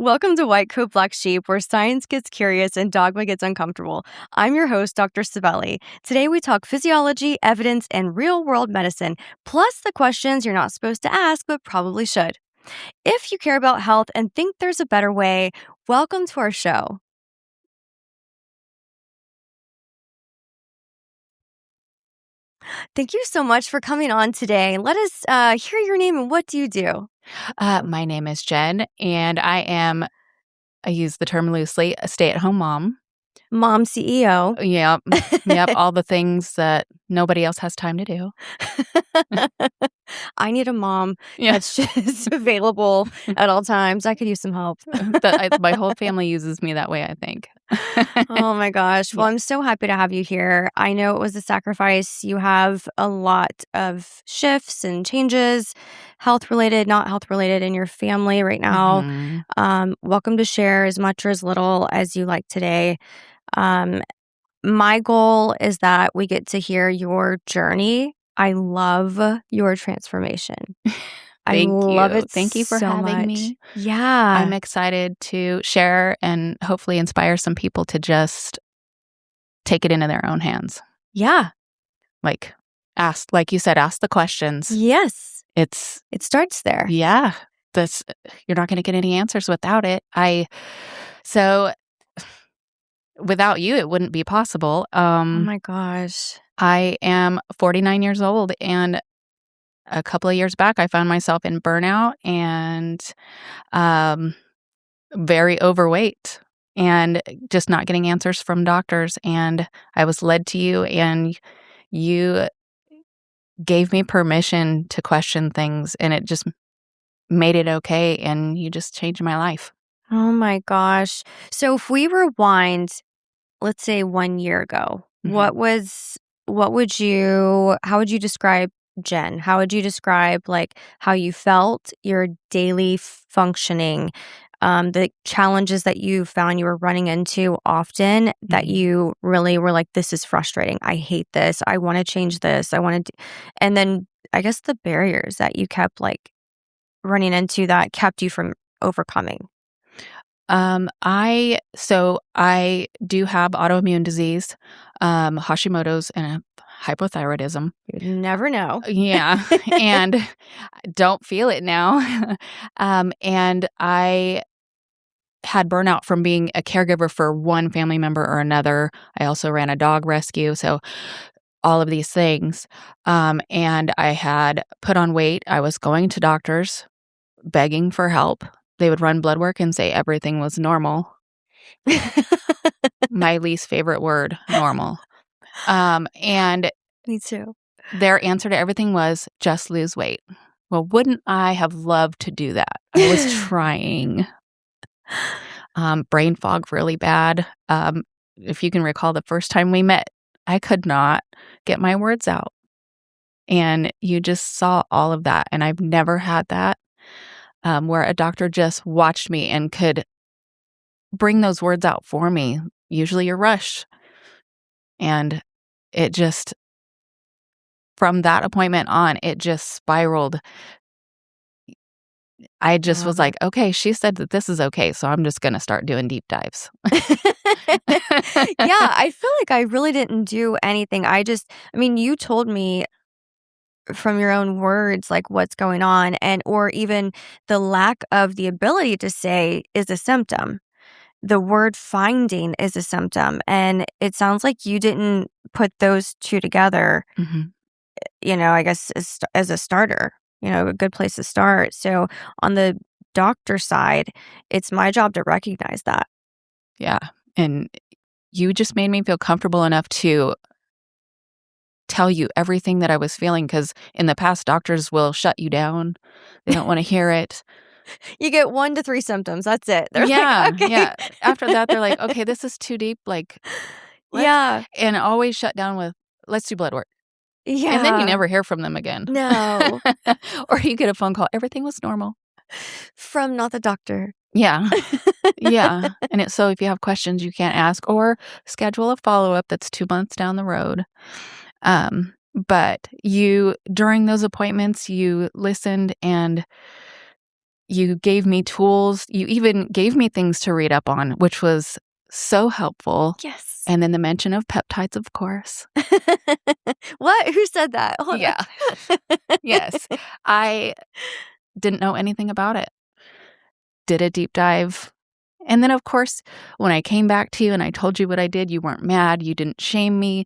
Welcome to White Coat Black Sheep, where science gets curious and dogma gets uncomfortable. I'm your host, Dr. Civelli. Today we talk physiology, evidence, and real-world medicine, plus the questions you're not supposed to ask but probably should. If you care about health and think there's a better way, welcome to our show. Thank you so much for coming on today. Let us hear your name and what do you do? My name is Jen, and I use the term loosely, a stay-at-home mom. Mom CEO. Yep, all the things that nobody else has time to do. I need a mom that's just available at all times. I could use some help. My whole family uses me that way, I think. Oh my gosh. Well, Yeah. I'm so happy to have you here. I know it was a sacrifice. You have a lot of shifts and changes, health related, not health related, in your family right now. Mhm. Welcome to share as much or as little as you like today. My goal is that we get to hear your journey. I love your transformation. I Thank love you. it Thank you for so having much. me. Yeah. I'm excited to share and hopefully inspire some people to just take it into their own hands. Yeah. Like you said, ask the questions. Yes. It starts there. Yeah, you're not gonna get any answers without it. So without you, it wouldn't be possible. Oh my gosh. I am 49 years old, and a couple of years back, I found myself in burnout and, um, very overweight and just not getting answers from doctors, and I was led to you, and you gave me permission to question things, and it just made it okay, and you just changed my life. Oh my gosh. So if we rewind, let's say 1 year ago, Mhm. how would you describe Jen? How would you describe like how you felt, your daily functioning, the challenges that you found you were running into often that Mhm. you really were like, this is frustrating. I hate this. I want to change this. I want to, and then I guess the barriers that you kept like running into that kept you from overcoming. I do have autoimmune disease, Hashimoto's and hypothyroidism. You'd never know. Yeah, and I don't feel it now. And I had burnout from being a caregiver for one family member or another. I also ran a dog rescue, so all of these things. And I had put on weight. I was going to doctors, begging for help. They would run blood work and say everything was normal. My least favorite word, normal. And Me too. their answer to everything was, "Just lose weight." Well, wouldn't I have loved to do that? I was trying. Brain fog really bad. If you can recall the first time we met, I could not get my words out, and you just saw all of that, and I've never had that, where a doctor just watched me and could bring those words out for me. Usually you're rushed, and it just from that appointment on, it just spiraled. I just was Love it. like, "Okay, she said that this is okay, so I'm just gonna start doing deep dives." Yeah, I feel like I really didn't do anything. I mean, you told me from your own words, like what's going on, and or even the lack of the ability to say is a symptom. The word finding is a symptom. And it sounds like you didn't put those two together, Mhm. I guess as a starter, a good place to start. So on the doctor side, it's my job to recognize that. Yeah, and you just made me feel comfortable enough to tell you everything that I was feeling. Because in the past, doctors will shut you down. They don't wanna hear it. You get 1 to 3 symptoms, that's it. They're like, Yeah, "Okay." yeah. After that, they're like, "Okay, this is too deep, like, let's" Yeah. and always shut down with, "Let's do blood work." And then you Yeah. never hear from them again. No. Or you get a phone call, "Everything was normal." From not the doctor. Yeah. Yeah, and so if you have questions you can't ask or schedule a follow-up that's 2 months down the road. But you during those appointments, you listened and You gave me tools. You even gave me things to read up on, which was so helpful. Yes. And then the mention of peptides, of course. What? Who said that? Hold Yeah. Yes. I didn't know anything about it. Did a deep dive. And then, of course, when I came back to you and I told you what I did, you weren't mad. You didn't shame me.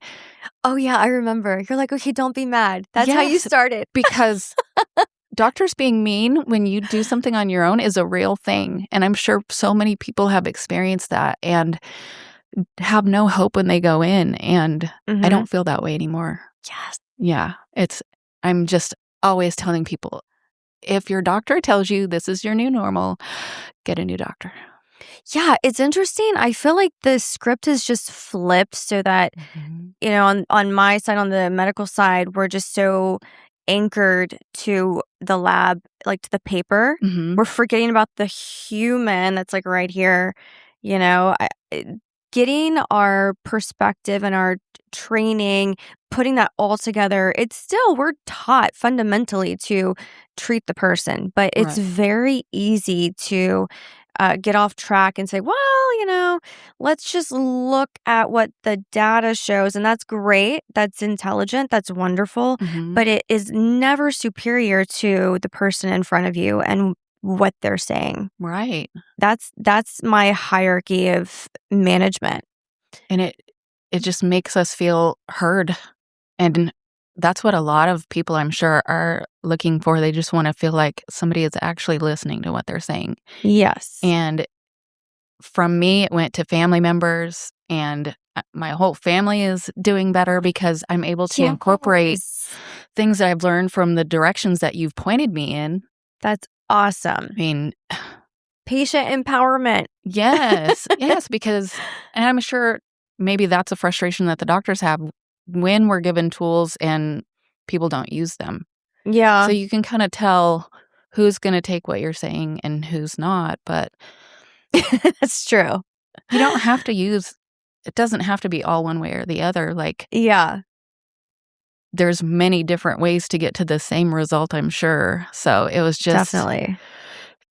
Oh, yeah, I remember. You're like, okay, don't be mad. That's how you Yes, started. because doctors being mean when you do something on your own is a real thing. And I'm sure so many people have experienced that and have no hope when they go in. And I don't feel that way anymore. Yes. Yeah. I'm just always telling people, if your doctor tells you this is your new normal, get a new doctor. Yeah, it's interesting. I feel like the script is just flipped so that, you know, on my side, on the medical side, we're just so anchored to the lab, like to the paper. We're forgetting about the human that's like right here. You know, getting our perspective and our training, putting that all together, it's still, we're taught fundamentally to treat the person, but it's Right. very easy to get off track and say, well, you know, let's just look at what the data shows. And that's great. That's intelligent. That's wonderful. But it is never superior to the person in front of you and what they're saying. Right. That's my hierarchy of management. And it just makes us feel heard. And that's what a lot of people, I'm sure, are looking for. They just want to feel like somebody is actually listening to what they're saying. Yes. And from me, it went to family members, and my whole family is doing better because I'm able to incorporate things that I've learned from the directions that you've pointed me in. That's awesome. I mean, patient empowerment. Yes, yes, because, and I'm sure maybe that's a frustration that the doctors have when we're given tools and people don't use them. Yeah. So you can kind of tell who's going to take what you're saying and who's not, but that's true. you don't have to use, it doesn't have to be all one way or the other. Like, yeah, there's many different ways to get to the same result, I'm sure. So it was just, definitely.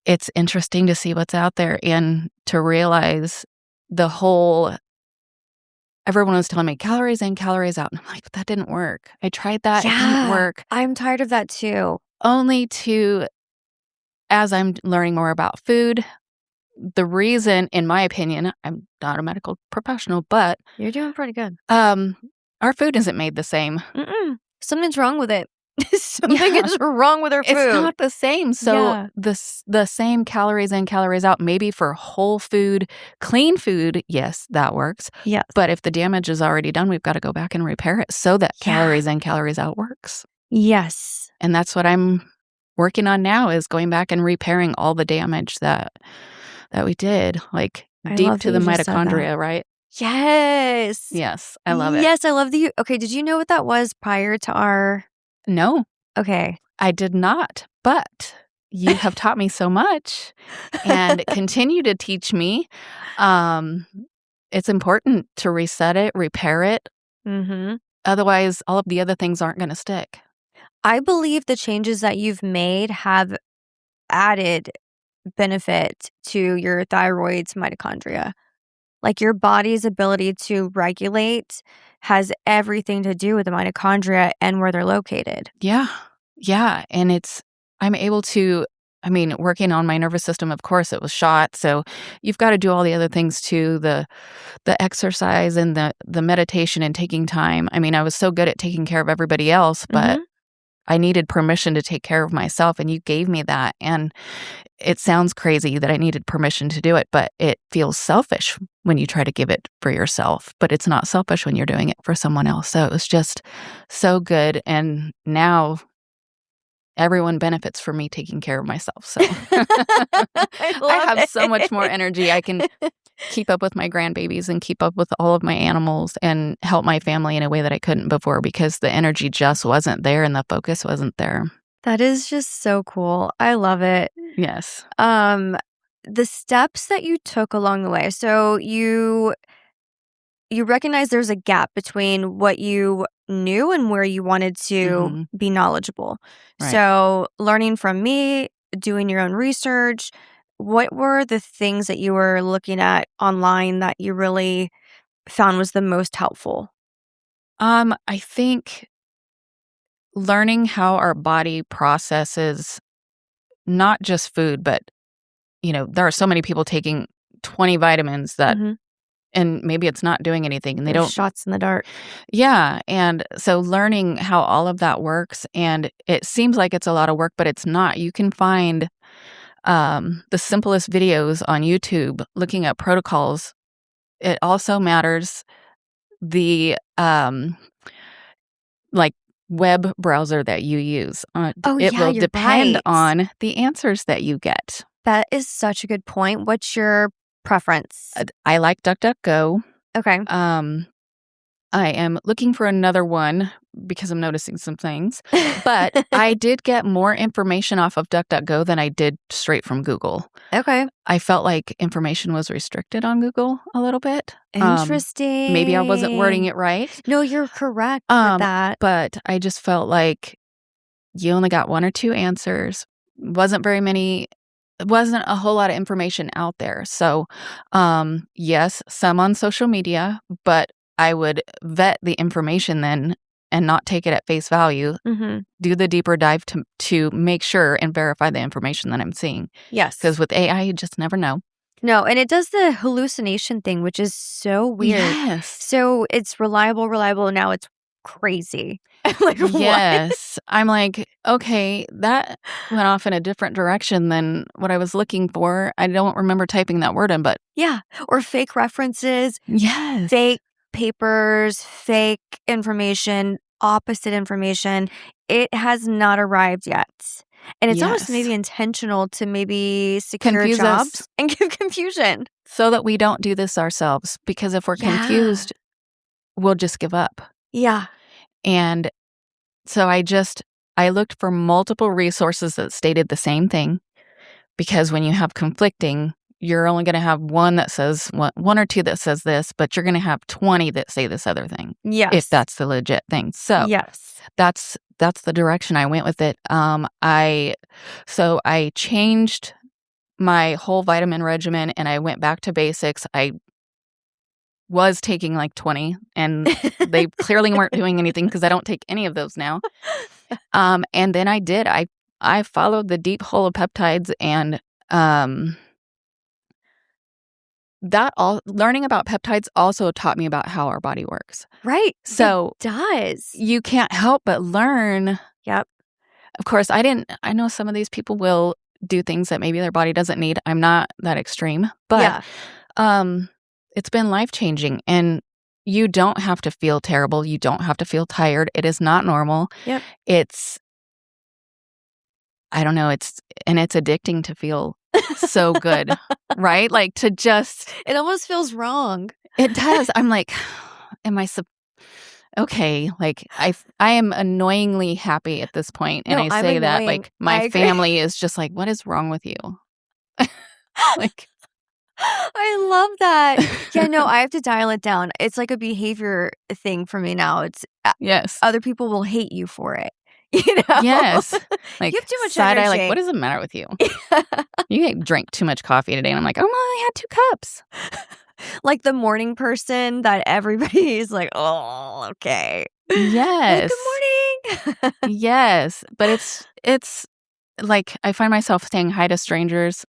It's interesting to see what's out there and to realize the whole, everyone was telling me calories in, calories out. And I'm like, but that didn't work. I tried that. It didn't work. I'm tired of that too. Only to, as I'm learning more about food, the reason, in my opinion, I'm not a medical professional, but you're doing pretty good. Our food isn't made the same. Something's wrong with it. Something is wrong with our food. It's not the same. So the same calories in, calories out, maybe for whole food, clean food, yes, that works. Yes. But if the damage is already done, we've got to go back and repair it so that calories in, calories out works. Yes. And that's what I'm working on now, is going back and repairing all the damage that we did, like deep to the mitochondria, right? Yes. Yes, I love it. Yes, I love the. Okay, did you know what that was prior to our? No. Okay. I did not, but you have taught me so much and continue to teach me. It's important to reset it, repair it. Otherwise, all of the other things aren't going to stick. I believe the changes that you've made have added benefit to your thyroid's mitochondria. Like your body's ability to regulate has everything to do with the mitochondria and where they're located. Yeah. Yeah. And I'm able to, working on my nervous system, of course, it was shot. So you've got to do all the other things too, the exercise and the meditation and taking time. I was so good at taking care of everybody else, but I needed permission to take care of myself, and you gave me that. And it sounds crazy that I needed permission to do it, but it feels selfish when you try to give it for yourself. But it's not selfish when you're doing it for someone else. So it was just so good. And now everyone benefits from me taking care of myself. So I have so much more energy. I can keep up with my grandbabies and keep up with all of my animals and help my family in a way that I couldn't before, because the energy just wasn't there and the focus wasn't there. That is just so cool. I love it. Yes. The steps that you took along the way. So you recognize there's a gap between what you knew and where you wanted to be knowledgeable. Right. So learning from me, doing your own research, what were the things that you were looking at online that you really found was the most helpful? I think learning how our body processes not just food, but, there are so many people taking 20 vitamins that Mhm. and maybe it's not doing anything and they Those don't. shots in the dark. Yeah, and so learning how all of that works, and it seems like it's a lot of work, but it's not. You can find, the simplest videos on YouTube looking at protocols. It also matters the, like, web browser that you use. Oh, It yeah, will you're depend right. on the answers that you get. That is such a good point. What's your preference? I like DuckDuckGo. Okay. Um, I am looking for another one because I'm noticing some things, but I did get more information off of DuckDuckGo than I did straight from Google. Okay. I felt like information was restricted on Google a little bit. Maybe I wasn't wording Interesting. it right. No, you're correct with that. But I just felt like you only got 1 or 2 answers. Wasn't very many wasn't a whole lot of information out there. So, yes, some on social media, but I would vet the information then and not take it at face value. Mhm. Do the deeper dive to make sure and verify the information that I'm seeing. Because Yes. with AI, you just never know. No, and it does the hallucination thing, which is so weird. Yes. So it's reliable, now it's crazy. I'm like, "What?" Yes. I'm like, "Okay, that went off in a different direction than what I was looking for." I don't remember typing that word in, but Yeah, or fake references, yes. fake papers, fake information, opposite information. It has not arrived yet. And it's almost Yes. maybe intentional to maybe secure Confuse us jobs and give confusion. so that we don't do this ourselves, because if we're Yeah. confused, we'll just give up. Yeah. And so I looked for multiple resources that stated the same thing, because when you have conflicting, you're only gonna have one that says one or two that says this, but you're gonna have 20 that say this other thing, if Yes. that's the legit thing. So, Yes. that's the direction I went with it. I changed my whole vitamin regimen, and I went back to basics. I was taking, like, 20, and they clearly weren't doing anything because I don't take any of those now. And then I followed the deep hole of peptides, and, that all learning about peptides also taught me about how our body works. Right. It So, does. you can't help but learn. Yep. Of course, I know some of these people will do things that maybe their body doesn't need. I'm not that extreme, but, Yeah. it's been life-changing, and you don't have to feel terrible, you don't have to feel tired. It is not normal. Yep. It's I don't know, it's addicting to feel so good, right? Like, to just It almost feels wrong. it does. I'm like, am I sup okay, like, I am annoyingly happy at this point, and No, I I'm say that, annoying. like, I my agree. family is just like, "What is wrong with you?" Like I love that. Yeah, no, I have to dial it down. It's like a behavior thing for me now. It's Yes. other people will hate you for it. You know? Yes. You Like, have too much side eye, like, "What energy. is the matter with you? You drank too much coffee today." And I'm like, "I only had 2 cups." Like the morning person that everybody is like, "Oh, okay." Like, Yes. "Good morning." Yes. But it's like, I find myself saying hi to strangers,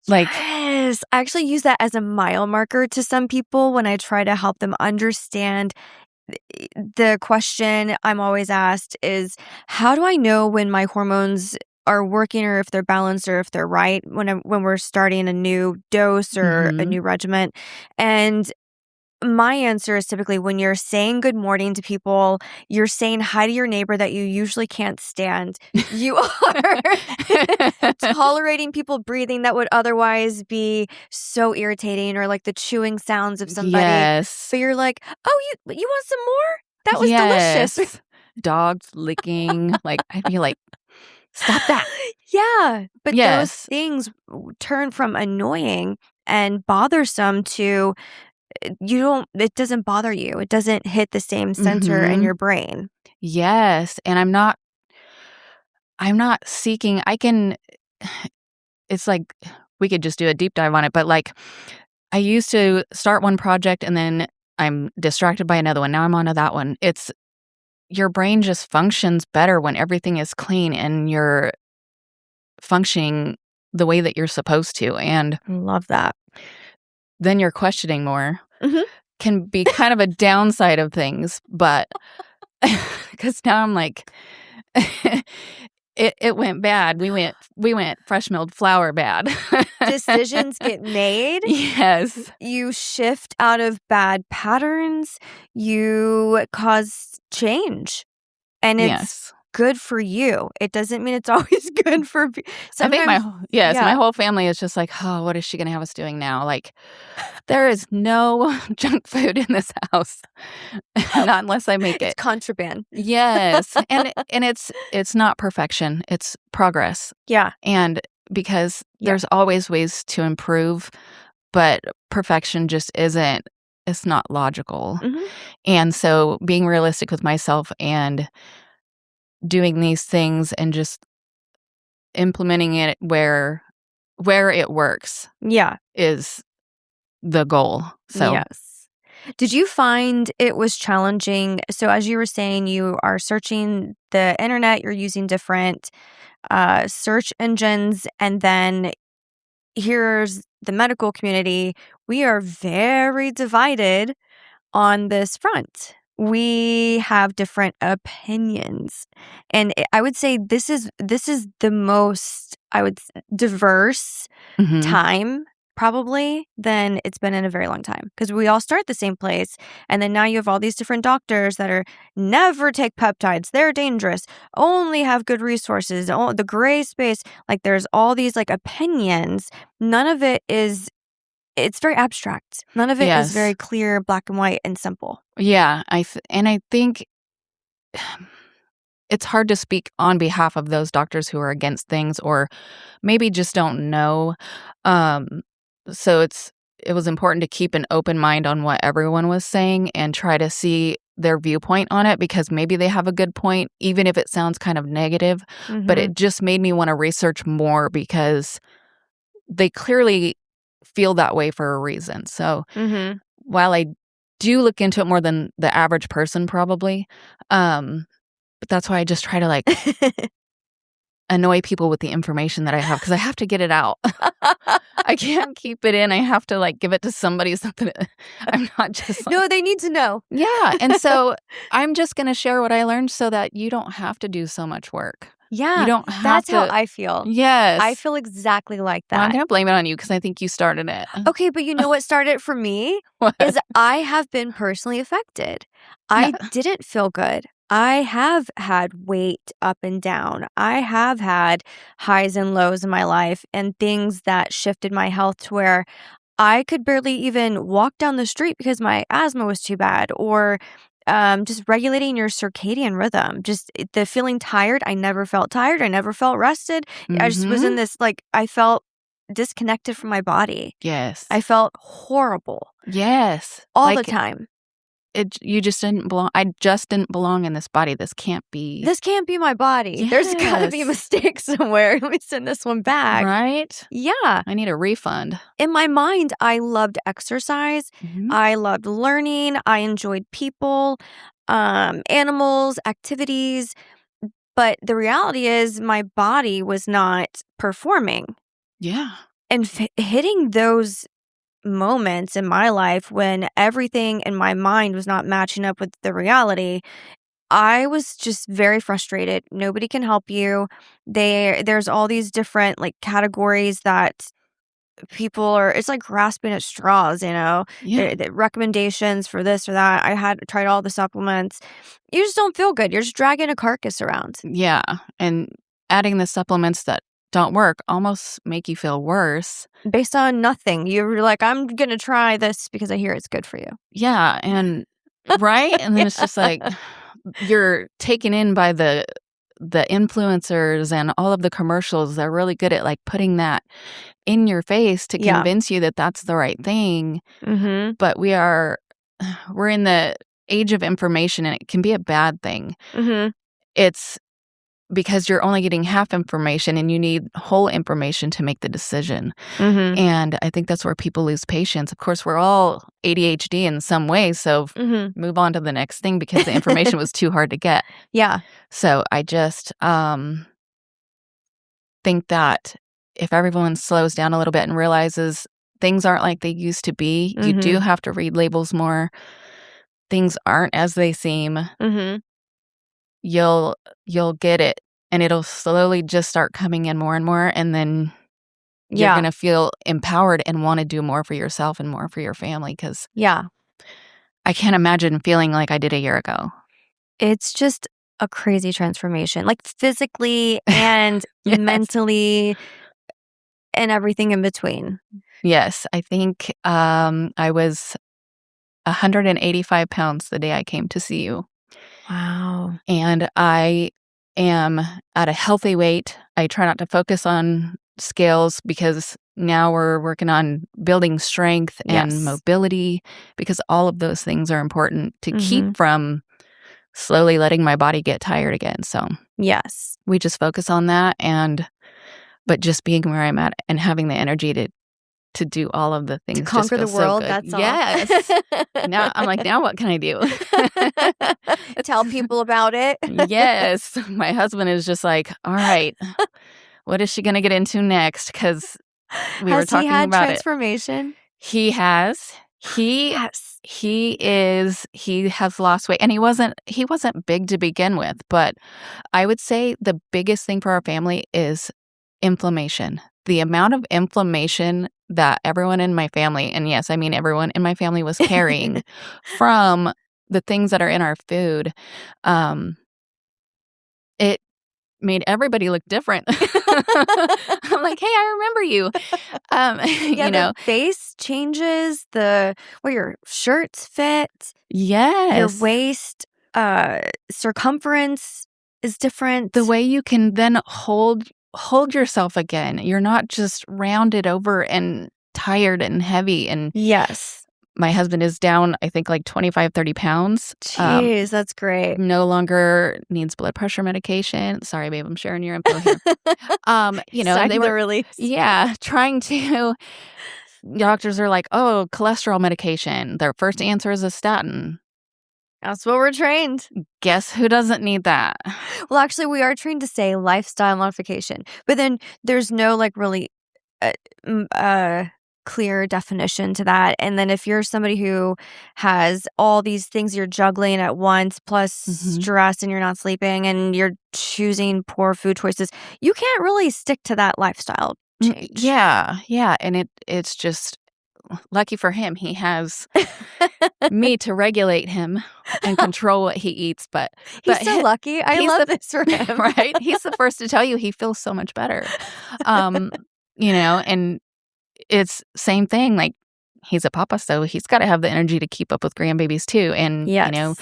like Yes. I actually use that as a mile marker to some people when I try to help them understand. The question I'm always asked is, how do I know when my hormones are working or if they're balanced or if they're right when we're starting a new dose or a mhm. new regimen? And my answer is typically when you're saying good morning to people, you're saying hi to your neighbor that you usually can't stand. You are tolerating people breathing that would otherwise be so irritating, or like the chewing sounds of somebody. Yes. But you're like, "Oh, you want some more? That was delicious." Yes. Dogs licking, like, I'd be like, "Stop that." Yeah, but those Yes. things turn from annoying and bothersome to you don't it doesn't bother you. It doesn't hit the same center in Mhm. your brain. Yes, and I'm not I'm not seeking it's like we could just do a deep dive on it, but, like, I used to start one project and then I'm distracted by another one. Now I'm onto that one. It's your brain just functions better when everything is clean and you're functioning the way that you're supposed to, and Love that. then you're questioning more. Mhm. Can be kind of a downside of things, but because now I'm like, it went bad. We went fresh milled flour bad. Decisions get made. Yes. You shift out of bad patterns. You cause change. And it's Yes. good for you. It doesn't mean it's always good for I think sometimes. my Yeah. whole family is just like, "Oh, what is she gonna have us doing now?" Like, there is no junk food in this house, not unless I make It's it. contraband. Yes, and it's not perfection, it's progress, Yeah. and because Yeah. there's always ways to improve, but perfection just isn't it's not logical, Mhm. and so being realistic with myself and doing these things and just implementing it where it works Yeah. is the goal, so Yes. Did you find it was challenging? So, as you were saying, you are searching the internet, you're using different search engines, and then here's the medical community. We are very divided on this front. We have different opinions. And I would say this is the most diverse Mhm. time probably than it's been in a very long time because we all start the same place, and then now you have all these different doctors that are never take peptides, they're dangerous, only have good resources, the gray space, like there's all these like opinions. None of it is it's very abstract. None of it is very Yes. clear, black and white, and simple. Yeah, I think it's hard to speak on behalf of those doctors who are against things or maybe just don't know. Um, so it was important to keep an open mind on what everyone was saying and try to see their viewpoint on it because maybe they have a good point, even if it sounds kind of negative. But Mhm. it just made me want to research more because they clearly feel that way for a reason. So Mhm. while I do look into it more than the average person probably, but that's why I just try to, like, annoy people with the information that I have because I have to get it out. I can't keep it in, I have to, like, give it to somebody so that I'm not just like No, they need to know. yeah, and so I'm just gonna share what I learned so that you don't have to do so much work. You Yeah, don't have that's how to I feel. I yes. feel exactly like Well, I'm that. gonna blame it on you because I think you started it. Okay, but you know what started it for me? What? Is I have been personally affected. Yeah. I didn't feel good. I have had weight up and down. I have had highs and lows in my life and things that shifted my health to where I could barely even walk down the street because my asthma was too bad, or just regulating your circadian rhythm. Just the feeling tired. I never felt tired. I never felt rested. I just was in Mhm. this, like, I felt disconnected from my body. Yes. I felt horrible Yes. all the Like, time. you just didn't belong I just didn't belong in this body, this can't be This can't be my body. There's got to be a yes. mistake somewhere. Let me send this one back. Right? Yeah. I need a refund. In my mind, I loved exercise. Mhm. I loved learning. I enjoyed people, animals, activities. But the reality is, my body was not performing. Yeah. And hitting those moments in my life when everything in my mind was not matching up with the reality, I was just very frustrated. Nobody can help you. There's all these different like categories that people are it's like grasping at straws, you know. Yeah. The recommendations for this or that. I had tried all the supplements. You just don't feel good. You're just dragging a carcass around Yeah, and adding the supplements that don't work almost make you feel worse. based on nothing. You're like, I'm gonna try this because I hear it's good for you. Yeah, and right? And then it's just like you're taken in by the influencers and all of the commercials. They're really good at, like, putting that in your face to Yeah. convince you that that's the right thing, Mhm. but we're in the age of information, and it can be a bad thing. Mhm. It's because you're only getting half information and you need whole information to make the decision. Mhm. And I think that's where people lose patience. Of course, we're all ADHD in some way, so Mhm. move on to the next thing because the information was too hard to get. Yeah. So I just think that if everyone slows down a little bit and realizes things aren't like they used to be, you do Mhm. have to read labels more. Things aren't as they seem. Mhm. You'll get it, and it'll slowly just start coming in more and more, and then you're Yeah. gonna feel empowered and wanna do more for yourself and more for your family. Because Yeah. I can't imagine feeling like I did a year ago. It's just a crazy transformation, like, physically and Yes. mentally and everything in between. Yes, I think, I was 185 pounds the day I came to see you, Wow. and I am at a healthy weight. I try not to focus on scales because now we're working on building strength and Yes. mobility because all of those things are important to keep Mhm. from slowly letting my body get tired again. So Yes. we just focus on that but just being where I'm at and having the energy to do all of the To things just conquer the feels so world, good. that's all. Yes. Now I'm like, now what can I do? Tell people about it. Yes. My husband is just like, all right, what is she going to get into next? Because we were Has he talking had about it. transformation? He has. Yes. He has lost weight and he wasn't big to begin with, but I would say the biggest thing for our family is inflammation. The amount of inflammation that everyone in my family, and yes, I mean everyone in my family was carrying from the things that are in our food, um, it made everybody look different. I'm like, "Hey, I remember you." Yeah, You the know? face changes, the way your shirts fit, your Yes. waist, circumference is The different. way you can then hold yourself again. You're not just rounded over and tired and heavy, and Yes. my husband is down, I think, like 25, 30 pounds. Jeez, that's great. No longer needs blood pressure medication. Sorry, babe, I'm sharing your info here. And they Sign the were release. yeah, trying to doctors are like, "Oh, cholesterol medication." Their first answer is a statin. That's what we're trained. Guess who doesn't need that? Well, actually, we are trained to say lifestyle modification, but then there's no, like, really, uh, clear definition to that, and then if you're somebody who has all these things you're juggling at once, plus Mhm. stress and you're not sleeping and you're choosing poor food choices, you can't really stick to that lifestyle change. Yeah, yeah, and it's just lucky for him, he has me to regulate him and control what he eats, He's but so lucky. I he's love the this for him. right? He's the first to tell you he feels so much better. Um, and it's same thing, like, he's a papa, so he's gotta have the energy to keep up with grandbabies too, and, Yes.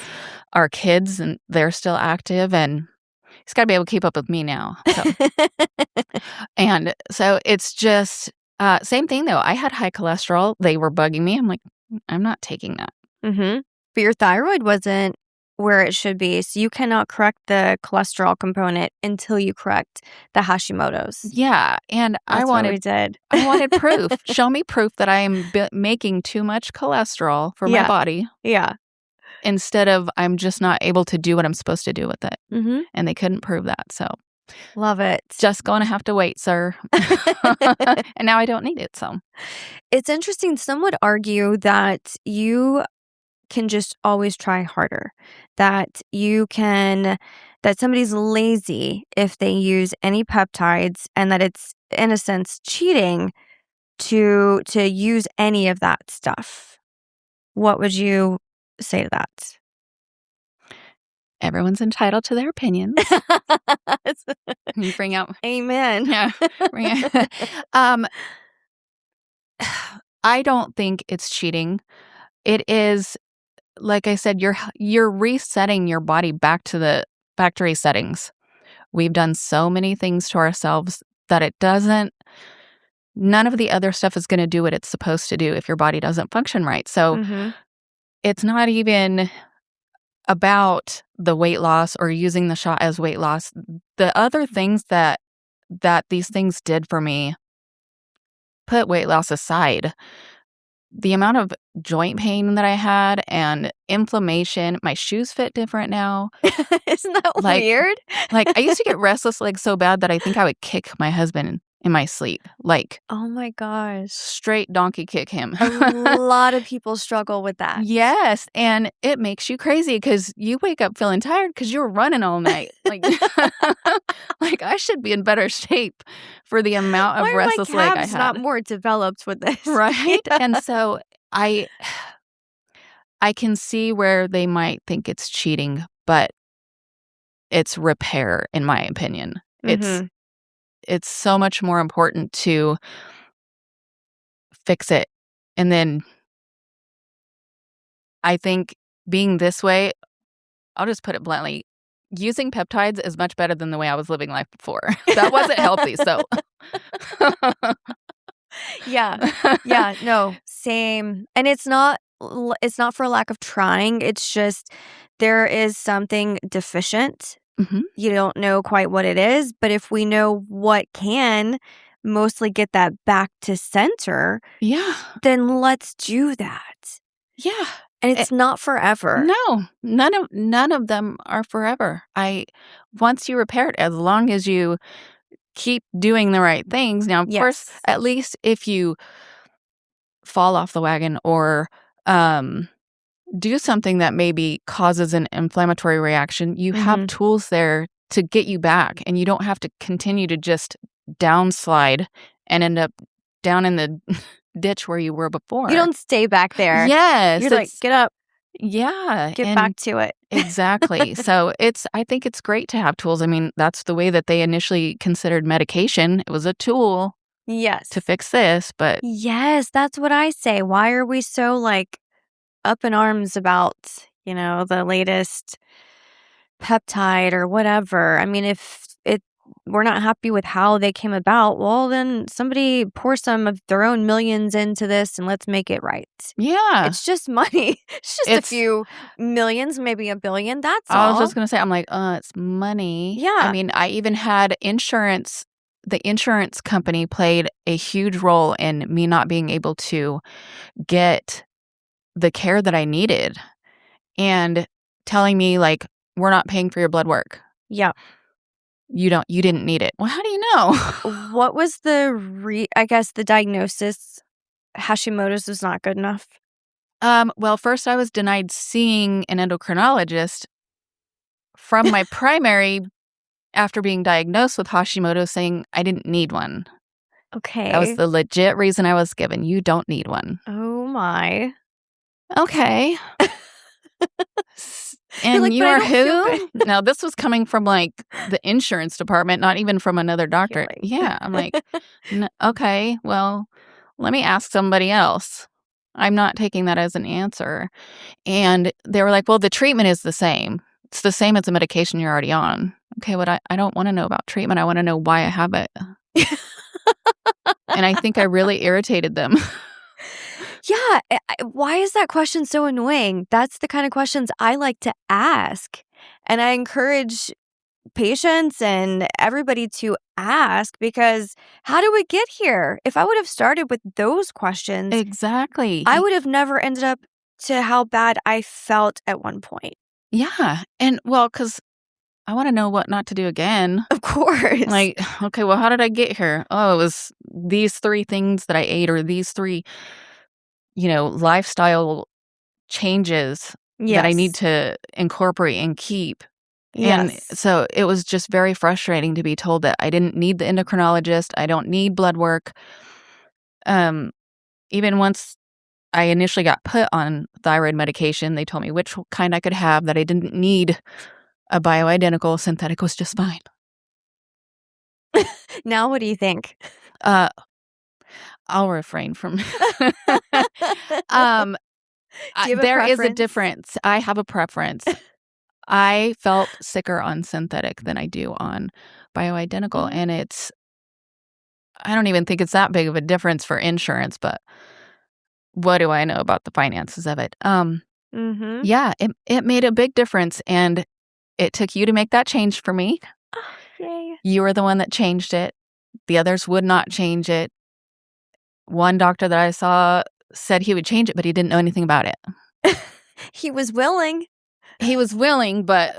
our kids, and they're still active, and he's gotta be able to keep up with me now, so it's just, same thing though, I had high cholesterol, they were bugging me, I'm like, I'm not taking that." Mhm. But your thyroid wasn't where it should be, so you cannot correct the cholesterol component until you correct the Hashimoto's. Yeah, and That's what we did. I wanted proof. Show me proof that I am making too much cholesterol for my Yeah, body yeah. instead of I'm just not able to do what I'm supposed to do with it, Mhm. and they couldn't prove that, so Love it. just gonna have to wait, sir. And now I don't need it, so It's interesting, some would argue that you can just always try harder, that somebody's lazy if they use any peptides, and that it's, in a sense, cheating to use any of that stuff. What would you say to that? everyone's entitled to their opinions. You bring out Amen. yeah, bring out um, I don't think it's cheating. It is, like I said, you're resetting your body back to the factory settings. We've done so many things to ourselves that none of the other stuff is gonna do what it's supposed to do if your body doesn't function right. So, Mhm. it's not even about the weight loss or using the shot as weight loss. the other things that these things did for me, put weight loss aside, the amount of joint pain that I had and inflammation, my shoes fit different now. Isn't that Like weird? I used to get restless legs so bad that I think I would kick my husband in my sleep, like, Oh my gosh. straight donkey kick him. A lot of people struggle with that. Yes, and it makes you crazy because you wake up feeling tired because you were running all night. Like like, I should be in better shape for the amount of Why are my restless leg I calves not had. more developed with this? Right? Yeah. And so I can see where they might think it's cheating, but it's repair, in my opinion. Mhm. It's so much more important to fix it. And then I think being this way, I'll just put it bluntly, using peptides is much better than the way I was living life before. That wasn't healthy, so Yeah. Yeah, no, same. And it's not for lack of trying, it's just there is something deficient. Mhm. You don't know quite what it is, but if we know what can mostly get that back to center, Yeah. then let's do that. Yeah. And Eh it's not forever. No, none of them are forever. Once you repair it, as long as you keep doing the right things. Now, of course, Yes. at least if you fall off the wagon or, um, do something that maybe causes an inflammatory reaction, you have Mhm. tools there to get you back, and you don't have to continue to just downslide and end up down in the ditch where you were You before. don't stay back there. Yes, You're like, it's "Get up, yeah, get back and to it." exactly. So I think it's great to have tools. I mean, that's the way that they initially considered medication. It was a tool to Yes. fix this, but Yes, that's what I say. Why are we so, like, up in arms about, the latest peptide or whatever? I mean, if we're not happy with how they came about, well, then somebody pour some of their own millions into this and let's make it right. yeah, It's just money. It's just a it's few millions, maybe a billion, that's I was all. just gonna say, I'm like, it's money. I Yeah. mean, I even had insurance. The insurance company played a huge role in me not being able to get the care that I needed and telling me, like, we're not paying for your blood work. Yeah. You didn't need it. Well, how do you know? What was I guess the diagnosis? Hashimoto's was not good enough? Well, first I was denied seeing an endocrinologist from my primary after being diagnosed with Hashimoto saying I didn't need one. That was Okay. the legit reason I was given. You don't need one. Oh my. Okay. You're And like, you "But I are don't feel good." who? Now, this was coming from like the insurance department, not even from another doctor. Healing. Yeah. I'm like, okay, well, let me ask somebody else. I'm not taking that as an answer. And they were like, well, the treatment is the same. It's the same as the medication you're already on. Okay, but I don't want to know about treatment. I want to know why I have it. And I think I really irritated them. Yeah, why is that question so annoying? That's the kind of questions I like to ask, and I encourage patients and everybody to ask because how did we get here? If I would have started with those questions, Exactly. I would have never ended up to how bad I felt at one point. Yeah. And well, because I want to know what not to do again. Of course. Like, okay, well, how did I get here? Oh, it was these 3 things that I ate or these 3, lifestyle changes that I need Yes. to incorporate and keep. And Yes. so it was just very frustrating to be told that I didn't need the endocrinologist, I don't need blood work. Um, Even once I initially got put on thyroid medication, they told me which kind I could have, that I didn't need a bioidentical. Synthetic was just fine. Now what do you think? Uh, I'll refrain from um, Do you have a there is a preference? difference. I have a preference. I felt sicker on synthetic than I do on bioidentical, Mhm. and I don't even think it's that big of a difference for insurance, but what do I know about the finances of it? Mhm. Yeah, it made a big difference, and it took you to make that change for me. Yay. You were the one that changed it. The others would not change it. One doctor that I saw said he would change it, but he didn't know anything about it. He was willing. He was willing, but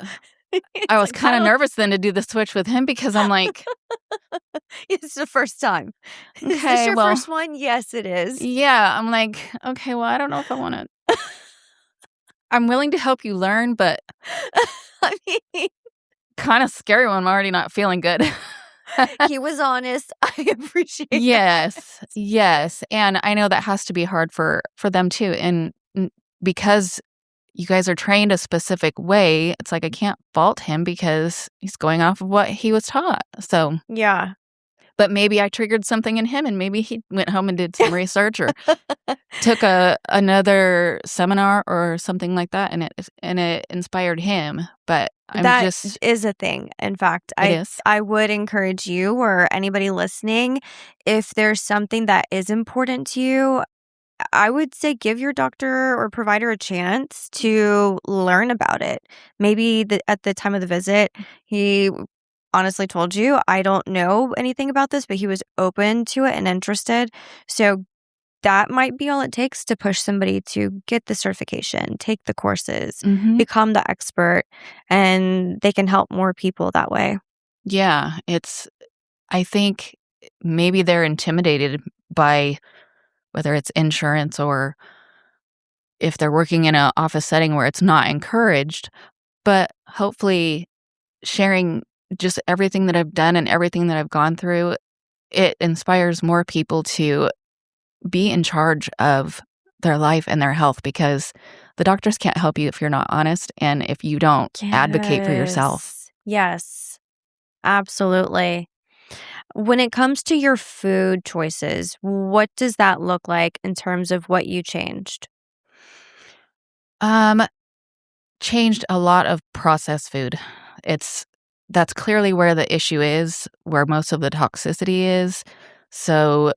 I was like, kinda nervous then to do the switch with him because I'm like, It's the first time. Is this "Okay, your well." first one? Yes, it is. Yeah, I'm like, "Okay, well, I don't know if I wanna." I'm willing to help you learn, but I mean, kinda scary when I'm already not feeling good. he was honest. I appreciate that. Yes, yes, and I know that has to be hard for them too, and because you guys are trained a specific way, it's like I can't fault him because he's going off of what he was taught, so Yeah. but maybe I triggered something in him, and maybe he went home and did some research or took another seminar or something like that, and it inspired him, but I'm That just is a thing. In fact, it I is. I would encourage you or anybody listening, if there's something that is important to you, I would say give your doctor or provider a chance to learn about it. Maybe at the time of the visit, he honestly told you, I don't know anything about this, but he was open to it and interested. So that might be all it takes to push somebody to get the certification, take the courses, Mhm. become the expert, and they can help more people that way. Yeah, I think maybe they're intimidated by whether it's insurance or if they're working in an office setting where it's not encouraged, but hopefully sharing just everything that I've done and everything that I've gone through, it inspires more people to be in charge of their life and their health because the doctors can't help you if you're not honest and if you don't advocate for yourself. Yes. Yes. Absolutely. When it comes to your food choices, what does that look like in terms of what you changed? Um, Changed a lot of processed food. It's that's clearly where the issue is, where most of the toxicity is. So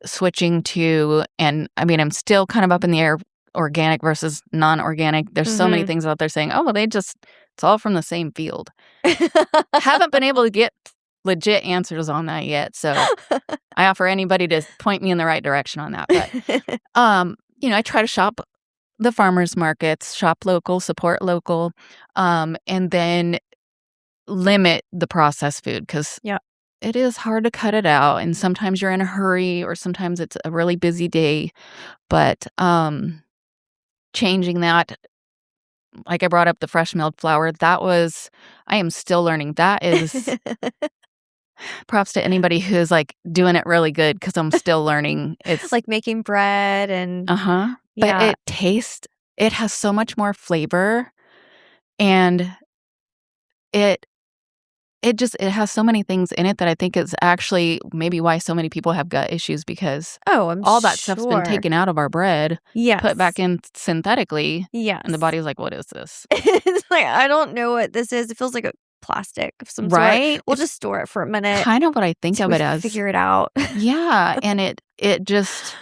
switching to and I mean, I'm still kind of up in the air organic versus non-organic. There's so many Mhm. things out there saying, "Oh, well, it's all from the same field." Haven't been able to get legit answers on that yet, so I offer anybody to point me in the right direction on that, but, I try to shop the farmers markets, shop local, support local, and then limit the processed food because Yeah. it is hard to cut it out, and sometimes you're in a hurry or sometimes it's a really busy day, but, changing that, like I brought up the fresh milled flour, I am still learning. That is props to anybody who's, like, doing it really good because 'cause I'm still learning. It's Like making bread and uh-huh, but yeah. it has so much more flavor, and it it has so many things in it that I think is actually maybe why so many people have gut issues because Oh, I'm all that stuff's been sure. taken out of our bread, put back Yes. in synthetically, and the Yes. body's like, "What is this?" It's like, I don't know what this is. It feels like a plastic of some sort. Right? We'll It's just store it for a minute kind of what I think till of we it as. figure it out. Yeah, and it just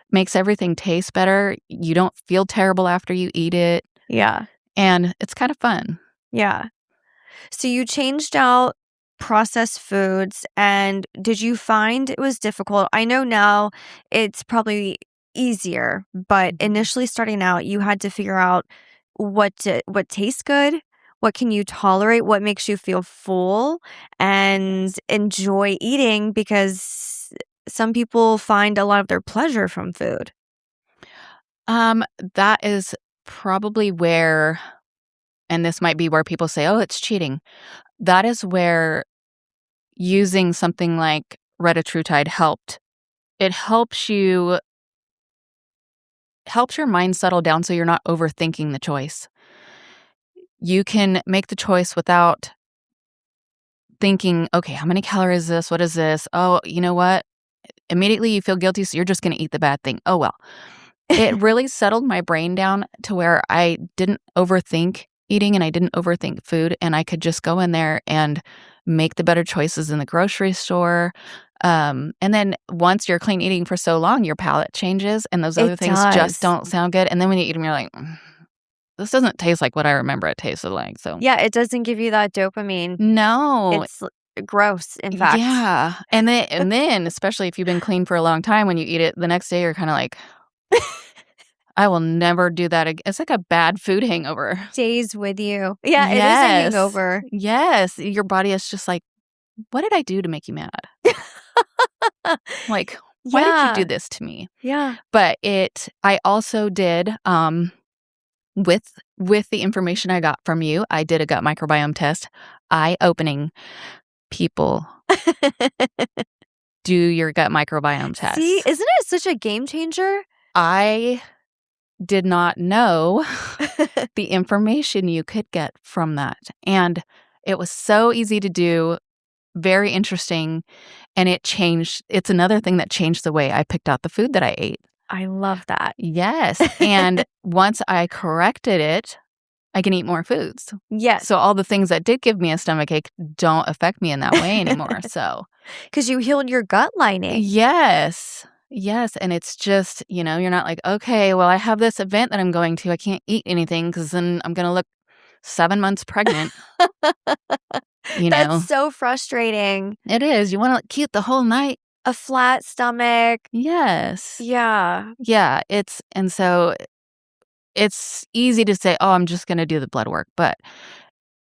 makes everything taste better. You don't feel terrible after you eat it, Yeah. and it's kind of fun. Yeah. So you changed out processed foods, and did you find it was difficult? I know now it's probably easier, but Mhm. initially starting out, you had to figure out what tastes good, what can you tolerate, what makes you feel full and enjoy eating because some people find a lot of their pleasure from food. Um, that is probably where and this might be where people say, "Oh, it's cheating." That is where using something like retatrutide helped. It helps your mind settle down so you're not overthinking the choice. You can make the choice without thinking, "Okay, how many calories is this? What is this? Oh, you know what?" Immediately you feel guilty, so you're just gonna eat the bad thing. Oh, well. It really settled my brain down to where I didn't overthink eating and I didn't overthink food, and I could just go in there and make the better choices in the grocery store. And then once you're clean eating for so long, your palate changes and those It other things just does. don't sound good. And then when you eat them, you're like, this doesn't taste like what I remember it tasted like. So, Yeah, it doesn't give you that dopamine. no, It's gross, in fact. Yeah, and then especially if you've been clean for a long time, when you eat it the next day, you're kinda like, "I will never do that again." It's like a bad food hangover. Stays with you. Yeah, it is a Yes. hangover. Yes, your body is just like, "What did I do to make you mad? Like, why did you do Yeah, this to me?" yeah. But I also did, with the information I got from you, I did a gut microbiome test. Eye-opening. People, do your gut microbiome See, tests. isn't it such a game changer? I did not know the information you could get from that, and it was so easy to do, very interesting, and it's another thing that changed the way I picked out the food that I ate. I love that. Yes, and once I corrected it, I can eat more foods. Yes. So all the things that did give me a stomachache don't affect me in that way anymore, so 'Cause you healed your gut lining. yes. Yes, and it's just, you're not like, "Okay, well, I have this event that I'm going to. I can't eat anything because then I'm gonna look 7 months pregnant." You That's know? so frustrating. It is. You wanna look cute the whole night. A flat stomach. Yes. Yeah. Yeah, so it's easy to say, "Oh, I'm just gonna do the blood work," but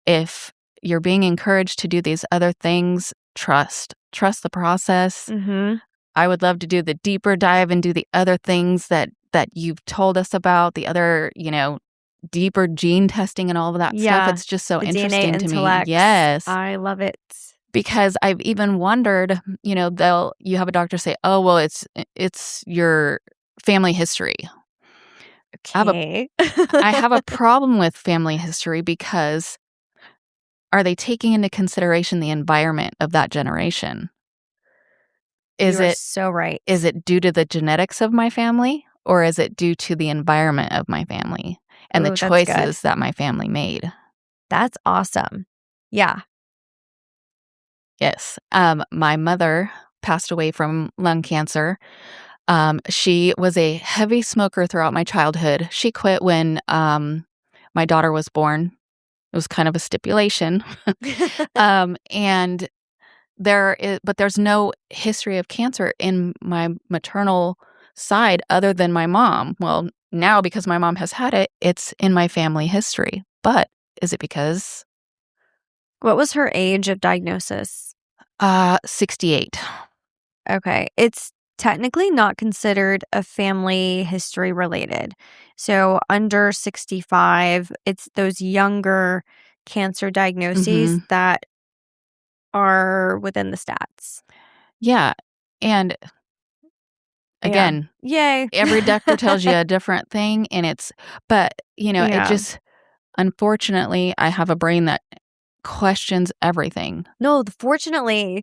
if you're being encouraged to do these other things, trust the process. Mhm. I would love to do the deeper dive and do the other things that you've told us about, the other, deeper gene testing and all of that stuff. Yeah. It's just so The DNA interesting to me. intellects. Yes. I love it. Because I've even wondered, you have a doctor say, "Oh, well, it's your family history." I have a Okay. I have a problem with family history because are they taking into consideration the environment of that generation? You Is are it so right. Is it due to the genetics of my family, or is it due to the environment of my family and the Ooh, that's good. choices that my family made? That's awesome. Yeah. Yes. My mother passed away from lung cancer. She was a heavy smoker throughout my childhood. She quit when my daughter was born. It was kind of a stipulation. And there's no history of cancer in my maternal side other than my mom. Well, now because my mom has had it, it's in my family history. But is it because What was her age of diagnosis? 68? Okay. It's technically not considered a family history related. So under 65, it's those younger cancer diagnoses Mhm. that are within the stats. Yeah. And Yeah. again, Yay. every doctor tells you a different thing, but, it Yeah. just unfortunately, I have a brain that questions everything. No, fortunately,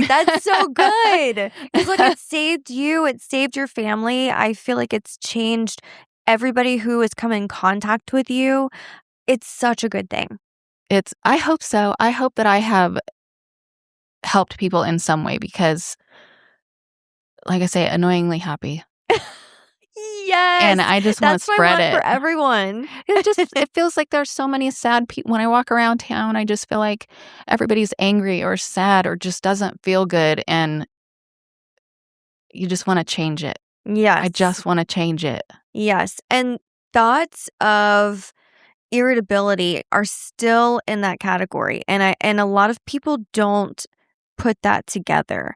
that's so good. Because look, it saved you, it saved your family. I feel like it's changed everybody who has come in contact with you. It's such a good thing. I hope so. I hope that I have helped people in some way because, like I say, annoyingly happy, and Yes, I just wanna that's what I spread want for it. everyone. It feels like there's so many sad people when I walk around town. I just feel like everybody's angry or sad or just doesn't feel good, and you just wanna change it. I Yes, just wanna change it. yes, and thoughts of irritability are still in that category, and a lot of people don't put that together.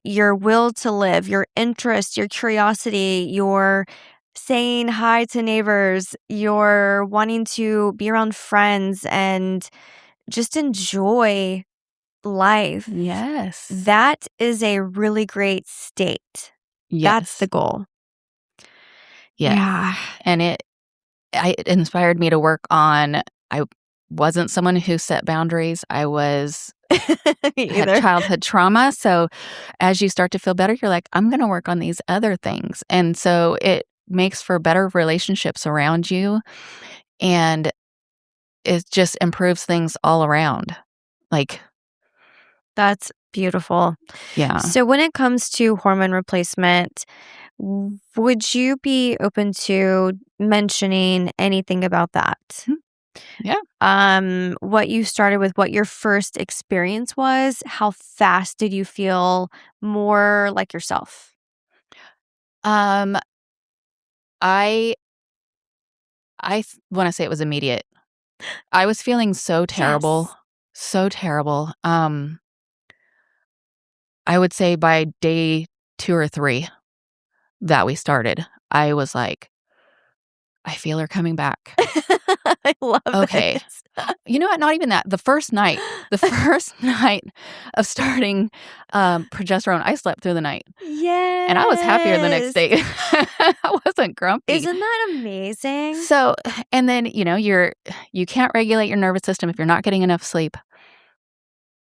Your will to live, your interest, your curiosity, your saying hi to neighbors, your wanting to be around friends and just enjoy life. Yes. That is a really great state. That's the Yes. goal. Yes. Yeah. And it inspired me to work on I wasn't someone who set boundaries. I Me had either. childhood trauma, so as you start to feel better, you're like, "I'm gonna work on these other things." And so it makes for better relationships around you, and it just improves things all around. Like, That's beautiful. yeah. So when it comes to hormone replacement, would you be open to mentioning anything about that? Yeah. What you started with, what your first experience was, how fast did you feel more like yourself? Um, I I wanna say it was immediate. I was feeling Yes. so terrible. I would say by day 2 or 3 that we started, I was like, "I feel her coming back. I love Okay." this. You know what? Not even that. The first night of starting, progesterone, I slept through the night, and I was happier the next Yes. day. I wasn't grumpy. Isn't that amazing? So and then, you can't regulate your nervous system if you're not getting enough sleep.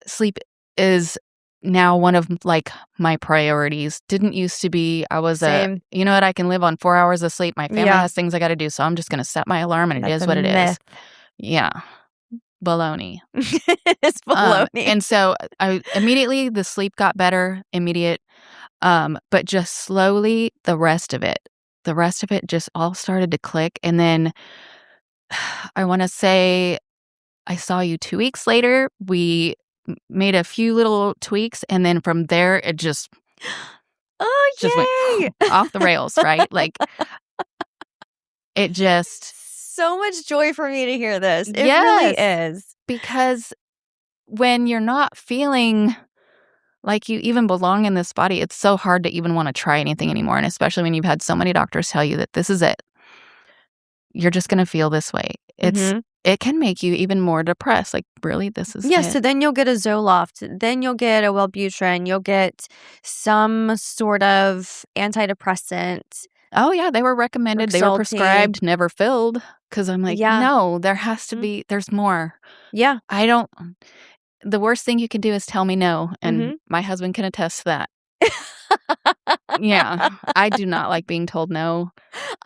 Sleep is now one of, like, my priorities. Didn't used to be. I was Same. "You know what? I can live on 4 hours of sleep. My family Yeah, has things I gotta do, so I'm just gonna set my alarm, and it that's is a what it myth. is." Yeah. Baloney. It's baloney. And so I immediately the sleep got better, immediate, but just slowly the rest of it just all started to click, and then I wanna say I saw you 2 weeks later, we made a few little tweaks, and then from there, it just went Oh, yay! off the rails, right? Like, it just So much joy for me to hear this. It really yes, is. because when you're not feeling like you even belong in this body, it's so hard to even wanna try anything anymore, and especially when you've had so many doctors tell you that this is it. You're just gonna feel this way. Mhm. It can make you even more depressed, like, "Really? This is Yeah, it?" so then you'll get a Zoloft, then you'll get a Wellbutrin, you'll get some sort of antidepressant Oh, yeah, they were recommended, they were Rexulti. prescribed, never filled. Because 'cause I'm like, Yeah. "No, there has to Mhm. be there's more." Yeah. I don't the worst thing you can do is tell me no, and Mhm. my husband can attest to that. Yeah, I do not like being told no.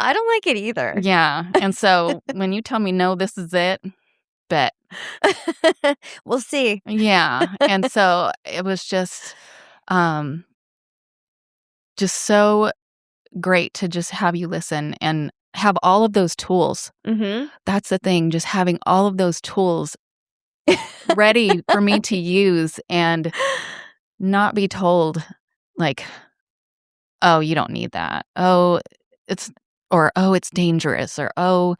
I don't like it either. Yeah, and so when you tell me, "No, this is it," bet. We'll see. Yeah, and so it was um, just so great to just have you listen and have all of those tools. Mhm. That's the thing, just having all of those tools ready for me to use and not be told, like, "Oh, you don't need that. Oh, it's" or, "Oh, it's dangerous," or, "Oh,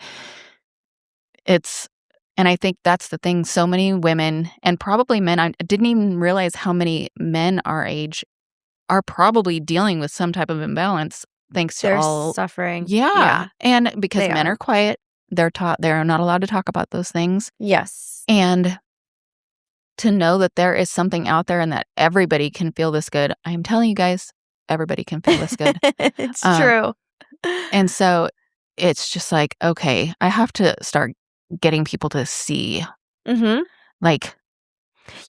it's" and I think that's the thing, so many women and probably men, I didn't even realize how many men our age are probably dealing with some type of imbalance thanks to They're all suffering. yeah, Yeah, and because they men are. are quiet, they're taught they're not allowed to talk about those things, Yes. and to know that there is something out there and that everybody can feel this good, I am telling you guys, everybody can feel this good, It's um, true. and so it's just like, okay, I have to start getting people to see, Mhm. like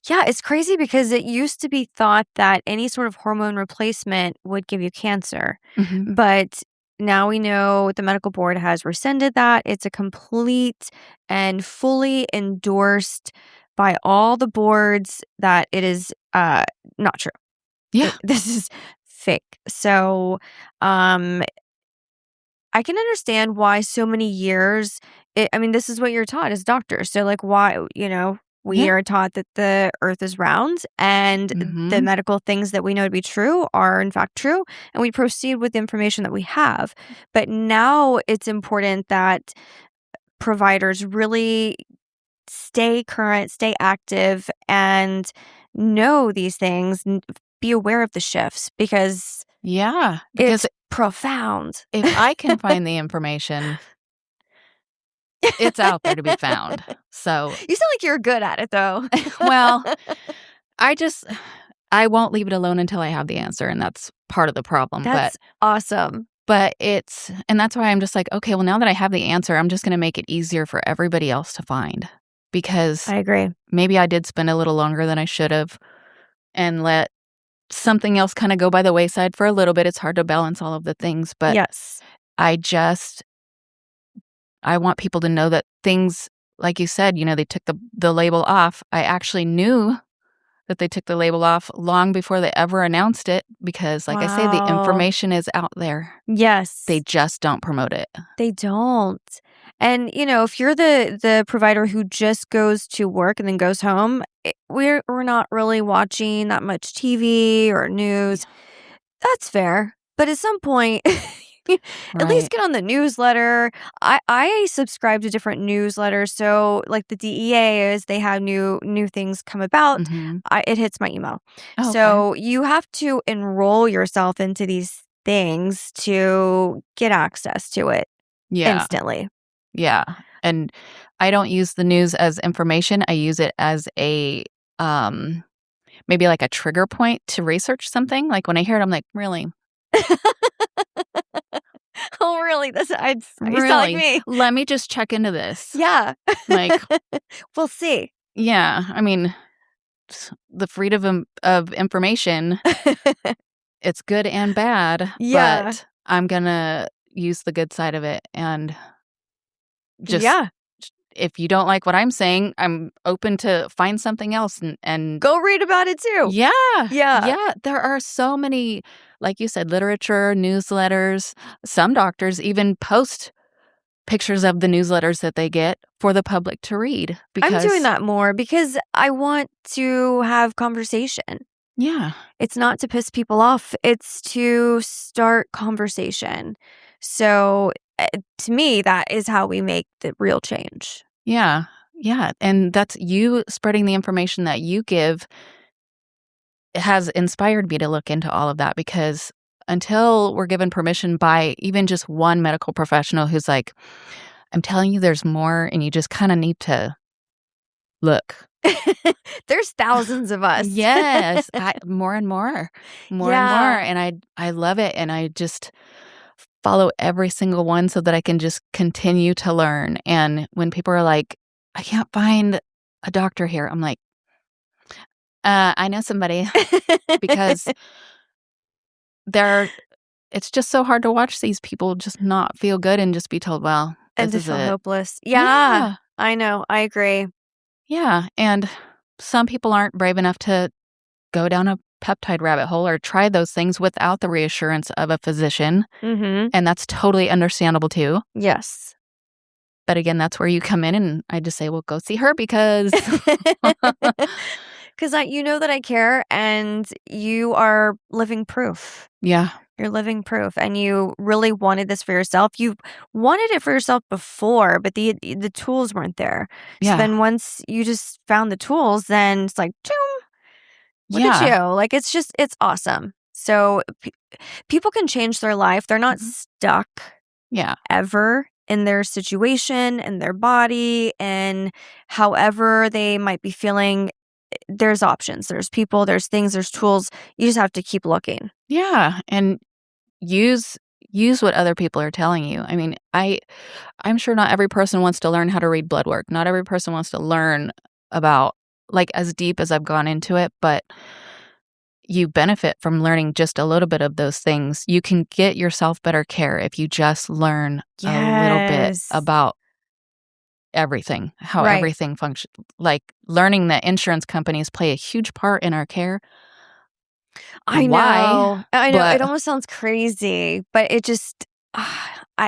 Yeah, it's crazy because it used to be thought that any sort of hormone replacement would give you cancer. mhm, But now we know the medical board has rescinded that. It's a complete and fully endorsed by all the boards that it is not true. yeah, This is fake. So, um I can understand why so many years I mean, this is what you're taught as doctors. So, like, why, we yeah, are taught that the earth is round and the mhm, medical things that we know to be true are, in fact, true. And we proceed with the information that we have. But now it's important that providers really stay current, stay active, and know these things, be aware of the shifts because yeah, because it's profound. if I can find the information, it's out there to be found, so You sound like you're good at it, though. well, I just I won't leave it alone until I have the answer, and that's part of the problem, That's awesome. but it's and that's why I'm just like, "Okay, well, now that I have the answer, I'm just gonna make it easier for everybody else to find." Because I agree. maybe I did spend a little longer than I should have and let something else kinda go by the wayside for a little bit. It's hard to balance all of the things, but Yes. I just I want people to know that things like you said, they took the label off. I actually knew that they took the label off long before they ever announced it because, like I say, the Wow. information is out there. They Yes. just don't promote it. They don't. And, if you're the provider who just goes to work and then goes home, we're not really watching that much TV or news. Yeah. That's fair. But at some point, at least Right. get on the newsletter. I subscribe to different newsletters. So like the DEA, as they have new things come about, Mhm. it hits my email. Oh, okay. So you have to enroll yourself into these things to get access to it Yeah. instantly. Yeah. And I don't use the news as information. I use it as a, um, maybe like a trigger point to research something. Like when I hear it, I'm like, really? Oh, really? You sound like Really? me. Let me just check into this. Yeah. Like, We'll see. yeah. I mean, the freedom of information, it's good and bad, Yeah. but I'm gonna use the good side of it. And just Yeah. if you don't like what I'm saying, I'm open to find something else and Go read about it too. yeah. Yeah. Yeah, there are so many, like you said, literature, newsletters. Some doctors even post pictures of the newsletters that they get for the public to read I'm doing because that more because I want to have conversation. yeah. It's not to piss people off, it's to start conversation. So, to me, that is how we make the real change. Yeah. Yeah, and that's you spreading the information that you give has inspired me to look into all of that because until we're given permission by even just one medical professional who's like, "I'm telling you there's more and you just kinda need to look." There's thousands of us. Yes, more and more, more and more, Yeah. and I love it, and I just follow every single one so that I can just continue to learn, and when people are like, "I can't find a doctor here," I'm like, I know somebody," because they're it's just so hard to watch these people just not feel good and just be told, "Well, And this to is feel it." hopeless. Yeah, Yeah, I know, I agree. yeah, and some people aren't brave enough to go down a peptide rabbit hole or try those things without the reassurance of a physician, Mhm. and that's totally understandable too. Yes. But again, that's where you come in and I just say, "Well, go see her because" 'Cause you know that I care, and you are living proof. Yeah, You're living proof, and you really wanted this for yourself. You wanted it for yourself before, but the tools weren't there. So yeah, then once you just found the tools, then it's like, "Choom, look at yeah, you." Like, it's awesome. So, people can change their life. They're not mhm, stuck yeah, ever in their situation, in their body, and however they might be feeling. There's options. There's people, there's things, there's tools. You just have to keep looking. yeah, and use use what other people are telling you. I mean, I'm sure not every person wants to learn how to read blood work. Not every person wants to learn about like as deep as I've gone into it, but you benefit from learning just a little bit of those things. You can get yourself better care if you just learn a little bit Yes. about everything, how Right. everything functions. Like learning that insurance companies play a huge part in our care. I Why? know. I know. It But almost sounds crazy, but it just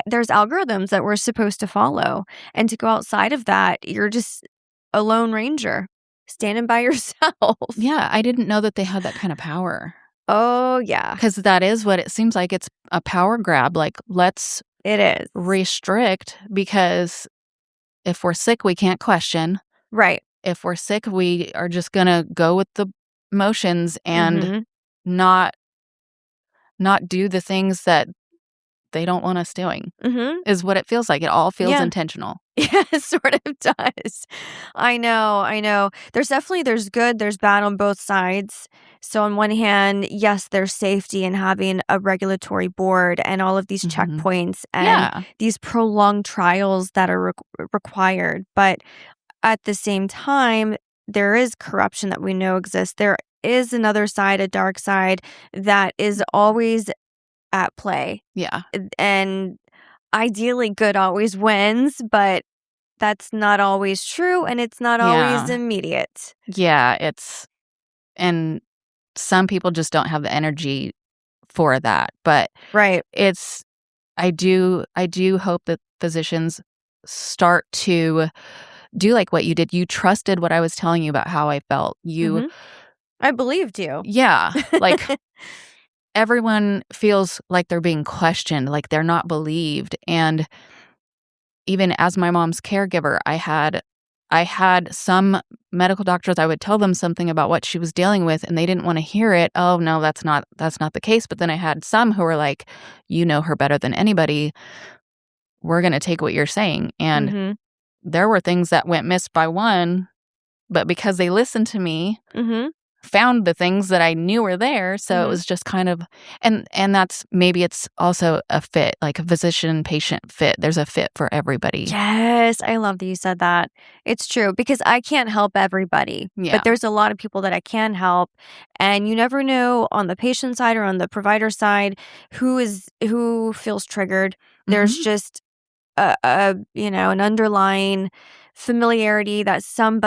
there's algorithms that we're supposed to follow. And to go outside of that, you're just a lone ranger standing by yourself. yeah, I didn't know that they had that kind of power. Oh, yeah. Because that is what it seems like. It's a power grab. Like, let's It is. restrict because if we're sick, we can't question. Right. If we're sick, we are just gonna go with the motions and Mhm. not not do the things that they don't want us doing, Mhm. is what it feels like. It all feels Yeah. intentional. Yeah, it sort of does. I know, I know. There's good, there's bad on both sides. So on one hand, yes, there's safety in having a regulatory board and all of these Mhm. checkpoints and Yeah. these prolonged trials that are required. But at the same time, there is corruption that we know exists. There is another side, a dark side that is Mhm. always at play. Yeah. And ideally, good always wins, but that's not always true, and it's not always Yeah. immediate. Yeah, it's and some people just don't have the energy for that, but Right. it's I do hope that physicians start to do like what you did. You trusted what I was telling you about how I felt. Mhm. I believed you. Yeah, like everyone feels like they're being questioned, like they're not believed. And even as my mom's caregiver, I had some medical doctors, I would tell them something about what she was dealing with and they didn't want to hear it. Oh no, that's not the case. But then I had some who were like, you know her better than anybody. We're going to take what you're saying. And Mhm. there were things that went missed by one, but because they listened to me, Mhm. found the things that I knew were there. So it Mhm. was just kind of, and that's, maybe it's also a fit, like a physician-patient fit. There's a fit for everybody. Yes, I love that you said that. It's true because I can't help everybody, Yeah. but there's a lot of people that I can help, and you never know on the patient side or on the provider side who feels triggered. There's Mhm. just an underlying familiarity that some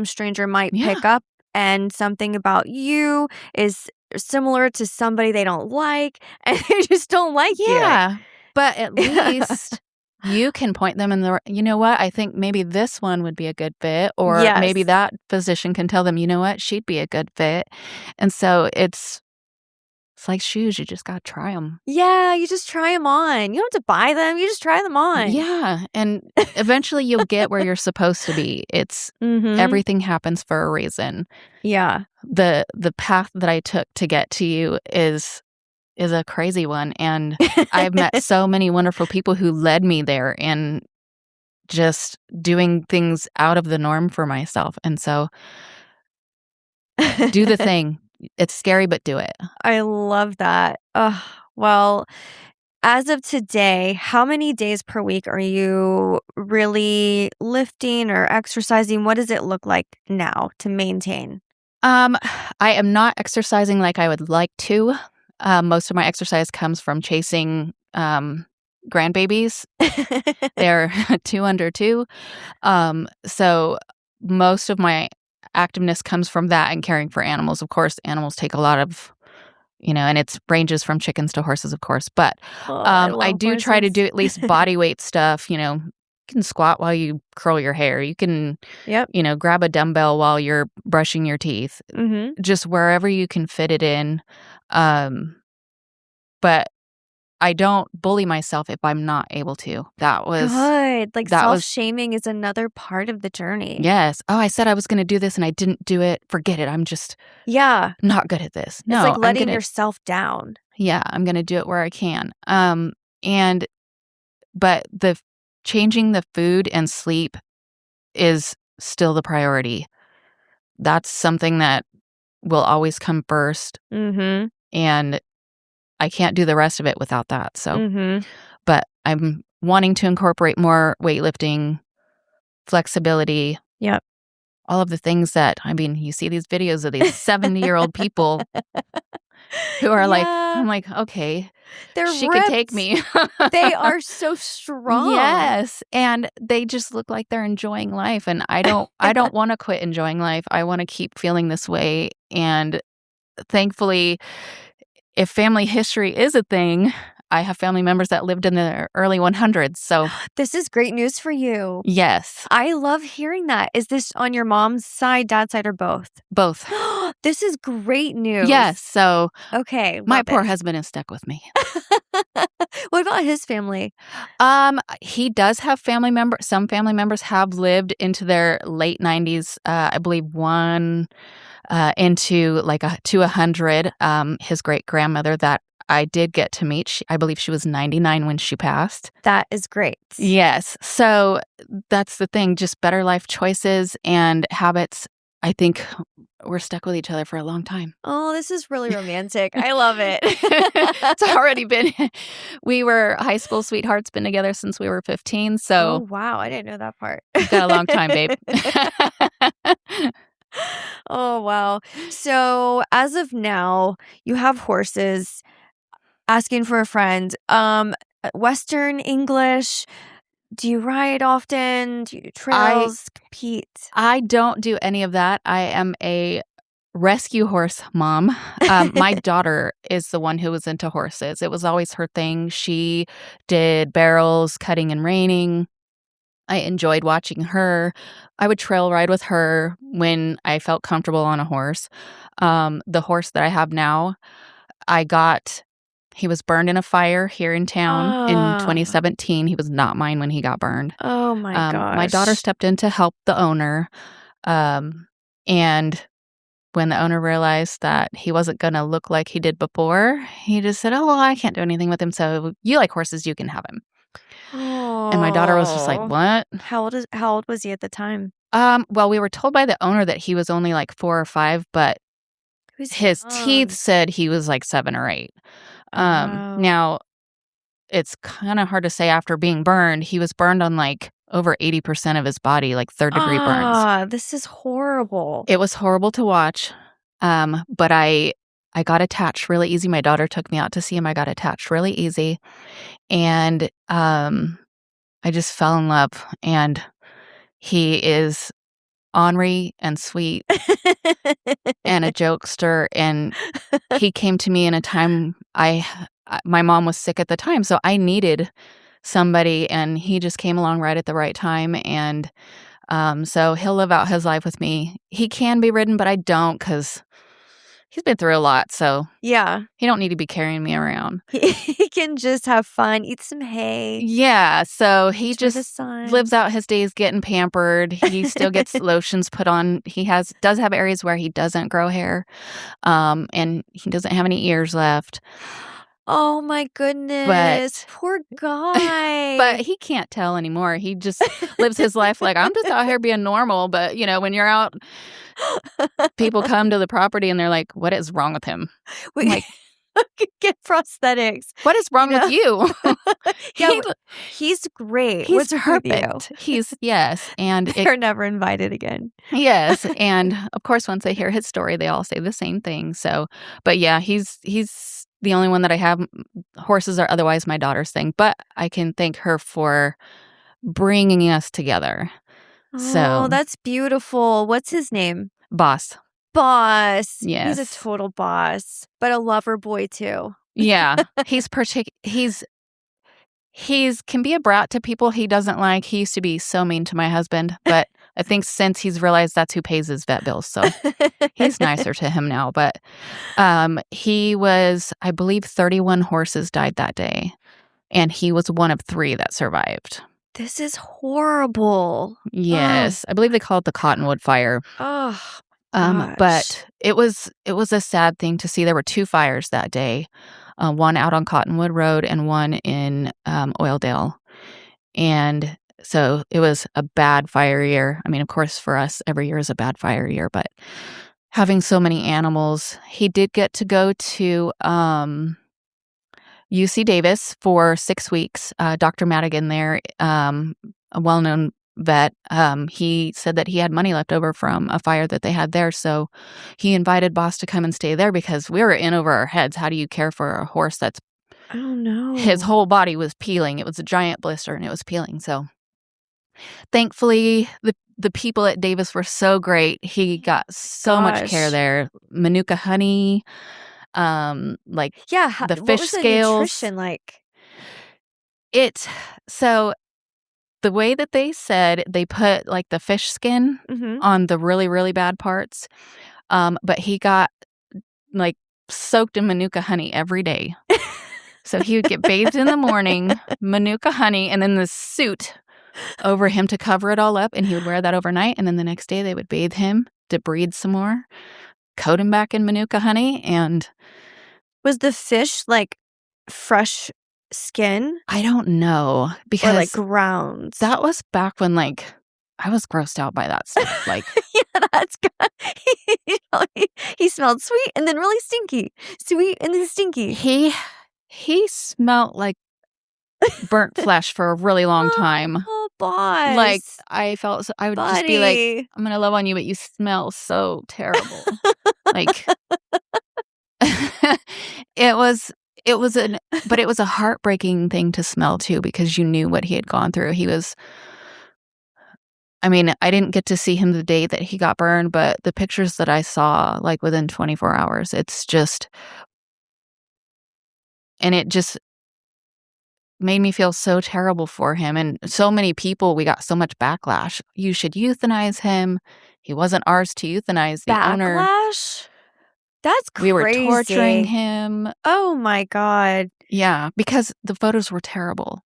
stranger might Yeah. pick up, and something about you is similar to somebody they don't like, and they just don't like you. Yeah. But at least you can point them in the you know what? I think maybe this one would be a good fit, or maybe Yes. that physician can tell them, "You know what? She'd be a good fit." And so it's like shoes, you just gotta try them. Yeah, you just try them on. You don't have to buy them, you just try them on. Yeah, and eventually you'll get where you're supposed to be. It's Mhm. everything happens for a reason. Yeah. The path that I took to get to you is a crazy one, and I've met so many wonderful people who led me there and just doing things out of the norm for myself, and so do the thing. It's scary, but do it. I love that. Ugh, well, as of today, how many days per week are you really lifting or exercising? What does it look like now to maintain? Um, I am not exercising like I would like to. Most of my exercise comes from chasing, grandbabies. They're 2 under 2. So most of my activeness comes from that and caring for animals. Of course, animals take a lot of, and it ranges from chickens to horses, of course. But Oh, I I love do try to horses. do at least body weight stuff. You can squat while you curl your hair. You can, Yep. grab a dumbbell while you're brushing your teeth. Mhm. Just wherever you can fit it in. Um, but I don't bully myself if I'm not able to. Good. Like, That was self-shaming is another part of the journey. yes. "Oh, I said I was gonna do this and I didn't do it. Forget it. I'm just Yeah. not good at this." It's like No, letting yourself down. I'm gonna do it where I can. And but changing the food and sleep is still the priority. That's something that will always come first, Mhm. and I can't do the rest of it without that, so Mhm. but I'm wanting to incorporate more weightlifting, flexibility, Yep. all of the things that you see these videos of these 70-year-old people who are like Yeah. I'm like, "Okay, They're she could take ripped. me." They are so strong. Yes, and they just look like they're enjoying life, and I don't wanna quit enjoying life. I wanna keep feeling this way, and thankfully, if family history is a thing, I have family members that lived in the early 100s, so This is great news for you. yes, I love hearing that. Is this on your mom's side, dad's side, or both? both. This is great news. Yes, so Okay, my love poor it. husband is stuck with me. What about his family? He does have some family members have lived into their late 90s, I believe one, into like to 100. His great-grandmother that I did get to meet, I believe she was 99 when she passed. That is great. Yes, so that's the thing, just better life choices and habits. I think we're stuck with each other for a long time. Oh, this is really romantic. I love it. It's already been we were high school sweethearts, been together since we were 15, Oh, so wow. I didn't know that part. we've got a long time, babe. Oh, wow. So, as of now, you have horses. Asking for a friend. Western English. Do you ride often? Do you do I trails? Compete? I don't do any of that. I am a rescue horse mom. My daughter is the one who was into horses. It was always her thing. She did barrels, cutting and reining. I enjoyed watching her. I would trail ride with her when I felt comfortable on a horse. The horse that I have now, I got he was burned in a fire here in town in Ah. 2017. He was not mine when he got burned. Oh my My daughter gosh. stepped in to help the owner, and when the owner realized that he wasn't gonna look like he did before, he just said, "Oh, well, I can't do anything with him, so you like horses, you can have him." And my daughter was just like, Oh. "What?" How old was he at the time? Well, we were told by the owner that he was only, like, 4 or 5, but He was his teeth young. said he was, like, 7 or 8. Oh. Now, it's kinda hard to say after being burned. He was burned on, like, over 80% of his body, like, third-degree burns. Ah, this is horrible. It was horrible to watch, but I got attached really easy. My daughter took me out to see him. I got attached really easy, and, I just fell in love, and he is ornery and sweet and a jokester, and he came to me in a time my mom was sick at the time, so I needed somebody, and he just came along right at the right time, and, so he'll live out his life with me. He can be ridden, but I don't because he's been through a lot, so Yeah. he don't need to be carrying me around. He can just have fun, eat some hay, Yeah, so he enjoy the just sun. lives out his days getting pampered. He still gets lotions put on. He does have areas where he doesn't grow hair, and he doesn't have any ears left, Oh my goodness, but poor but guy. he can't tell anymore. He just lives his life like, "I'm just out here being normal," but, when you're out, people come to the property and they're like, "What is wrong with him?" I'm We like, could get prosthetics, "What is you wrong with know? you?" Yeah, He he's great. he's What's wrong with you? perfect. He's yes, and it They're never invited again. yes, and, of course, once they hear his story, they all say the same thing, so but, yeah, he's the only one that I have. Horses are otherwise my daughter's thing, but I can thank her for bringing us together. Oh, So, that's beautiful. What's his name? boss. Boss. He's a Yes. total boss, but a lover boy too. Yeah. He's can be a brat to people he doesn't like. He used to be so mean to my husband, but I think since he's realized that's who pays his vet bills, so he's nicer to him now, but, he was I believe 31 horses died that day, and he was one of 3 that survived. This is horrible. Oh, Yes, I believe they call it the Cottonwood Fire, oh gosh. but it was a sad thing to see. There were 2 fires that day, one out on Cottonwood Road and one in, Oildale, and so it was a bad fire year. I mean, of course, for us, every year is a bad fire year, but having so many animals, he did get to go to, UC Davis for 6 weeks. Dr. Madigan there, a well-known vet, he said that he had money left over from a fire that they had there, so he invited Boss to come and stay there because we were in over our heads. How do you care for a horse that's Oh his no. whole body was peeling? It was a giant blister, and it was peeling, so thankfully, the people at Davis were so great. He got so much care Gosh. there. Manuka honey, like, Yeah, the what fish was the scales. nutrition like? It so the way that they said they put, like, the fish skin Mhm. on the really, really bad parts, but he got, like, soaked in Manuka honey every day. So he would get bathed in the morning, Manuka honey, and then this suit over him to cover it all up, and he would wear that overnight, and then the next day they would bathe him, debride some more, coat him back in Manuka honey, and Was the fish, like, fresh skin I don't know or, like, because grounds? that was back when, like, I was grossed out by that stuff, like, Yeah, that's good. You know, he smelled sweet and then really stinky. Sweet and then stinky. he he smelled like burnt flesh for a really long time. Oh, Like, boss. I would just be like, Buddy. "I'm gonna love on you, but you smell so terrible." Like, it was it was an but it was a heartbreaking thing to smell too because you knew what he had gone through. I mean, I didn't get to see him the day that he got burned, but the pictures that I saw, like, within 24 hours, it's just and it just made me feel so terrible for him, and so many people, we got so much backlash. "You should euthanize him. He wasn't ours to euthanize, the owner. Backlash? That's We were torturing crazy. him." Oh my god. Yeah, because the photos were terrible,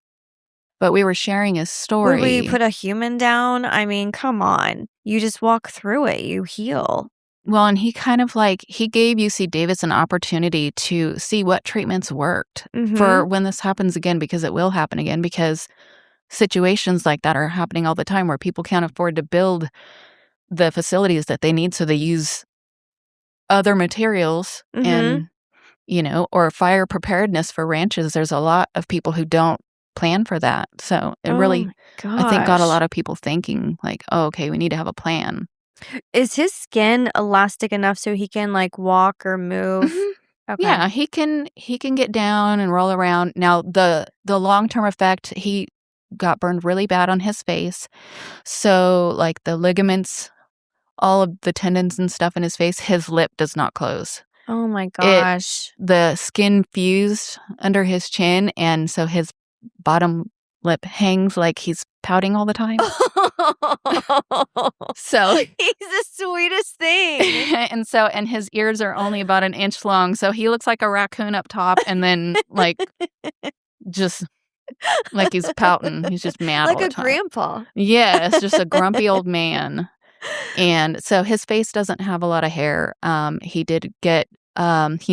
but we were sharing his Would we story. put a human down? I mean, come on. You just walk through it, you heal. Well, and he kind of like he gave UC Davis an opportunity to see what treatments worked Mhm. for when this happens again, because it will happen again, because situations like that are happening all the time where people can't afford to build the facilities that they need, so they use other materials Mhm. and, or fire preparedness for ranches. There's a lot of people who don't plan for that. So it Oh really, my I think, got a gosh. lot of people thinking like, "Oh, okay, we need to have a plan." Is his skin elastic enough so he can, like, walk or move? Mhm. Okay. Yeah, he can get down and roll around. Now the long-term effect, he got burned really bad on his face. So, like, the ligaments, all of the tendons and stuff in his face, his lip does not close. Oh my It gosh. The skin fused under his chin, and so his bottom lip hangs like he's pouting all the time. So He's the sweetest thing. and his ears are only about an inch long, so he looks like a raccoon up top, and then, like, just like he's pouting. He's just mad Like all the a time. grandpa. Yes, just a grumpy old man. And so his face doesn't have a lot of hair. He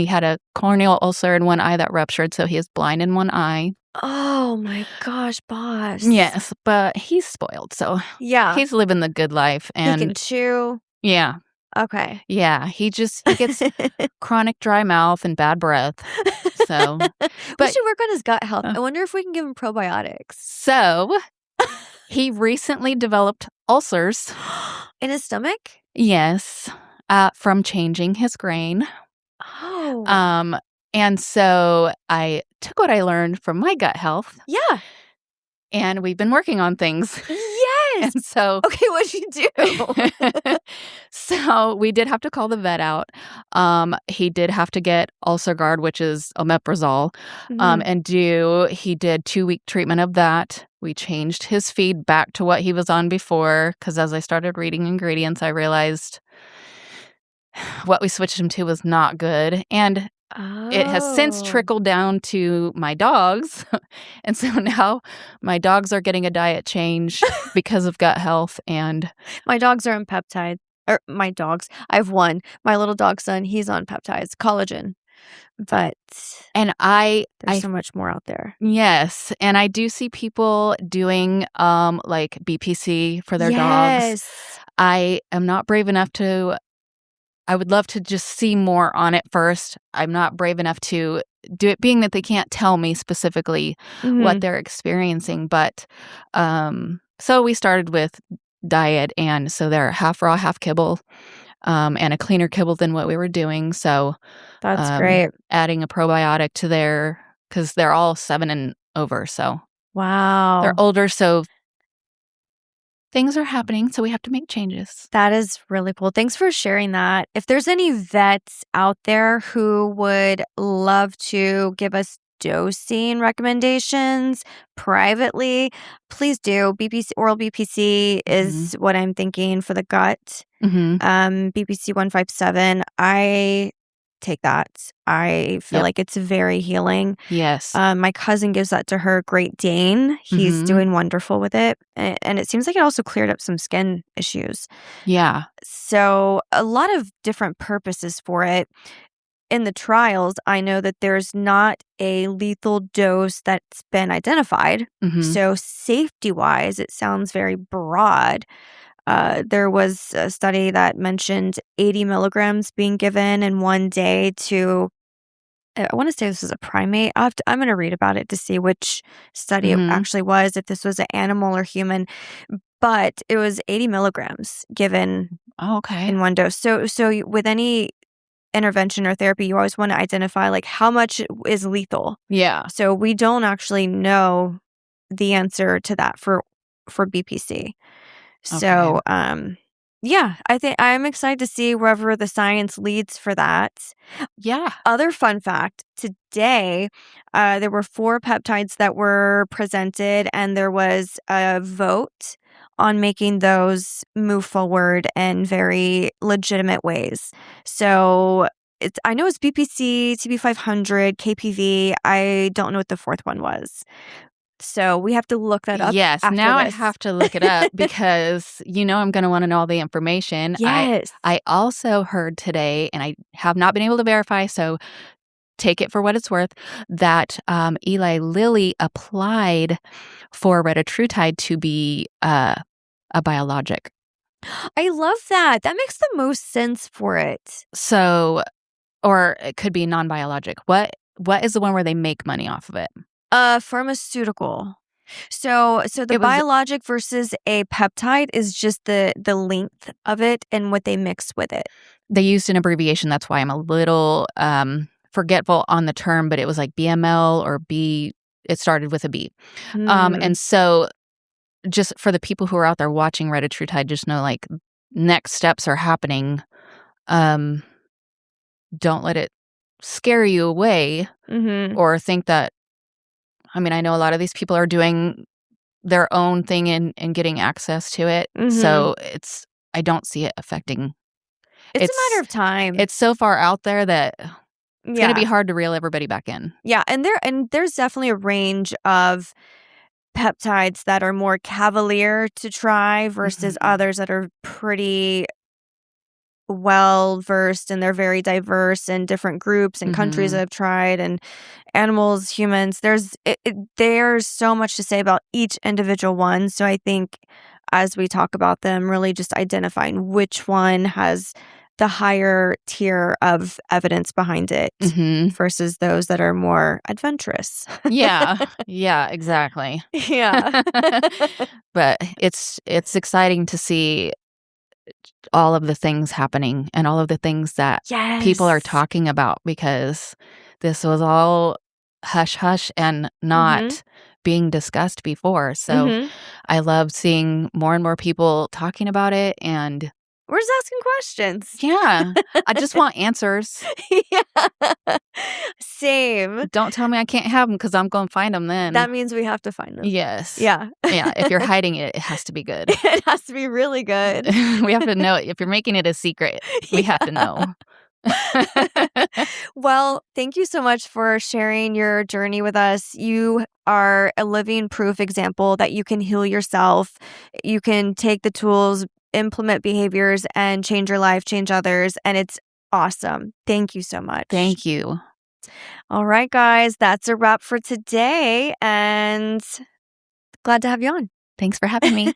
had a corneal ulcer in one eye that ruptured, so he is blind in one eye. Oh my gosh, boss. Yes, but he's spoiled, so Yeah, he's living the good life, he and can chew. yeah, Okay. yeah, he gets chronic dry mouth and bad breath, so We but should work on his gut health. uh, I wonder if we can give him probiotics. so he recently developed ulcers. In his stomach? Yes, from changing his grain. Oh. Um, and so I took what I learned from my gut health, Yeah. and we've been working on things. Yes. And so Okay, what'd you do? so we did have to call the vet out. He did have to get UlcerGuard, which is omeprazole, Mhm. he did 2-week treatment of that. We changed his feed back to what he was on before, because as I started reading ingredients, I realized what we switched him to was not good, and it has since Oh. trickled down to my dogs, and so now my dogs are getting a diet change because of gut health, and My dogs are on peptides. Or my dogs. I have one. My little dog son, he's on peptides, collagen. But and I there's I so much more out there. yes, and I do see people doing, like, BPC for their dogs. Yes. I am not brave enough to I would love to just see more on it first. I'm not brave enough to do it, being that they can't tell me specifically what Mhm. they're experiencing, but, so we started with diet, and so they're half raw, half kibble, and a cleaner kibble than what we were doing, so, That's great. adding a probiotic to their, because 'cause they're all 7 and over, so they're Wow. older, so things are happening, so we have to make changes. That is really cool. Thanks for sharing that. If there's any vets out there who would love to give us dosing recommendations privately, please do. BPC, oral BPC Mhm. is what I'm thinking for the gut. Mhm. BPC 157. I take that. I feel Yep. like it's very healing. Yes. My cousin gives that to her Great Dane. He's Mhm. doing wonderful with it. And it seems like it also cleared up some skin issues. Yeah. So, a lot of different purposes for it. In the trials, I know that there's not a lethal dose that's been identified. Mhm. So, safety wise, it sounds very broad. There was a study that mentioned 80 milligrams being given in one day to, I want to say this was a primate. I'm going to read about it to see which study it Mhm. actually was, if this was an animal or human, but it was 80 milligrams given Oh, okay. in one dose. With any intervention or therapy, you always want to identify like how much is lethal. Yeah. So we don't actually know the answer to that for BPC. Okay. So Yeah, I think I'm excited to see wherever the science leads for that. Yeah. Other fun fact, today, there were 4 peptides that were presented, and there was a vote on making those move forward in very legitimate ways. So, I know it's BPC, TB500, KPV. I don't know what the 4th one was. So, we have to look that up Yes, after now I this. have to look it up because I'm gonna wanna know all the information. Yes. I also heard today, and I have not been able to verify, so take it for what it's worth, that, Eli Lilly applied for retatrutide to be, a biologic. I love that. That makes the most sense for it. So or it could be non-biologic. What is the one where they make money off of it? Pharmaceutical. So the It was biologic versus a peptide is just the length of it and what they mix with it. They used an abbreviation, that's why I'm a little, forgetful on the term, but it was like BML or B it started with a B. Hmm. And so just for the people who are out there watching retatrutide, just know, like, next steps are happening. Um, don't let it scare you away Mhm. or think that I know a lot of these people are doing their own thing and getting access to it. Mhm. So I don't see it affecting. It's a matter It's of time. it's so far out there that it's gonna be Yeah. hard to reel everybody back in. Yeah, and there's definitely a range of peptides that are more cavalier to try versus Mhm. others that are pretty well versed, and they're very diverse in different groups and countries that Mhm. have tried, and animals, humans. There's so much to say about each individual one. So I think as we talk about them, really just identifying which one has the higher tier of evidence behind it Mhm. versus those that are more adventurous. Yeah. Yeah, exactly. Yeah. But it's exciting to see all of the things happening and all of the things that people are Yes. talking about because this was all hush hush and Mhm. not being discussed before. So Mhm. I love seeing more and more people talking about it and We're just asking questions. yeah, I just want answers. Yeah. Same. Don't tell me I can't have them because I'm going to find them then. That means we have to find them. Yes. Yeah. Yeah, if you're hiding it, it has to be good. It has to be really good. We have to know if you're making it a secret, we have to Yeah. know. Well, thank you so much for sharing your journey with us. You are a living proof example that you can heal yourself. You can take the tools, implement behaviors, and change your life, change others. And it's awesome. Thank you so much. Thank you. All right, guys, that's a wrap for today. And glad to have you on. Thanks for having me.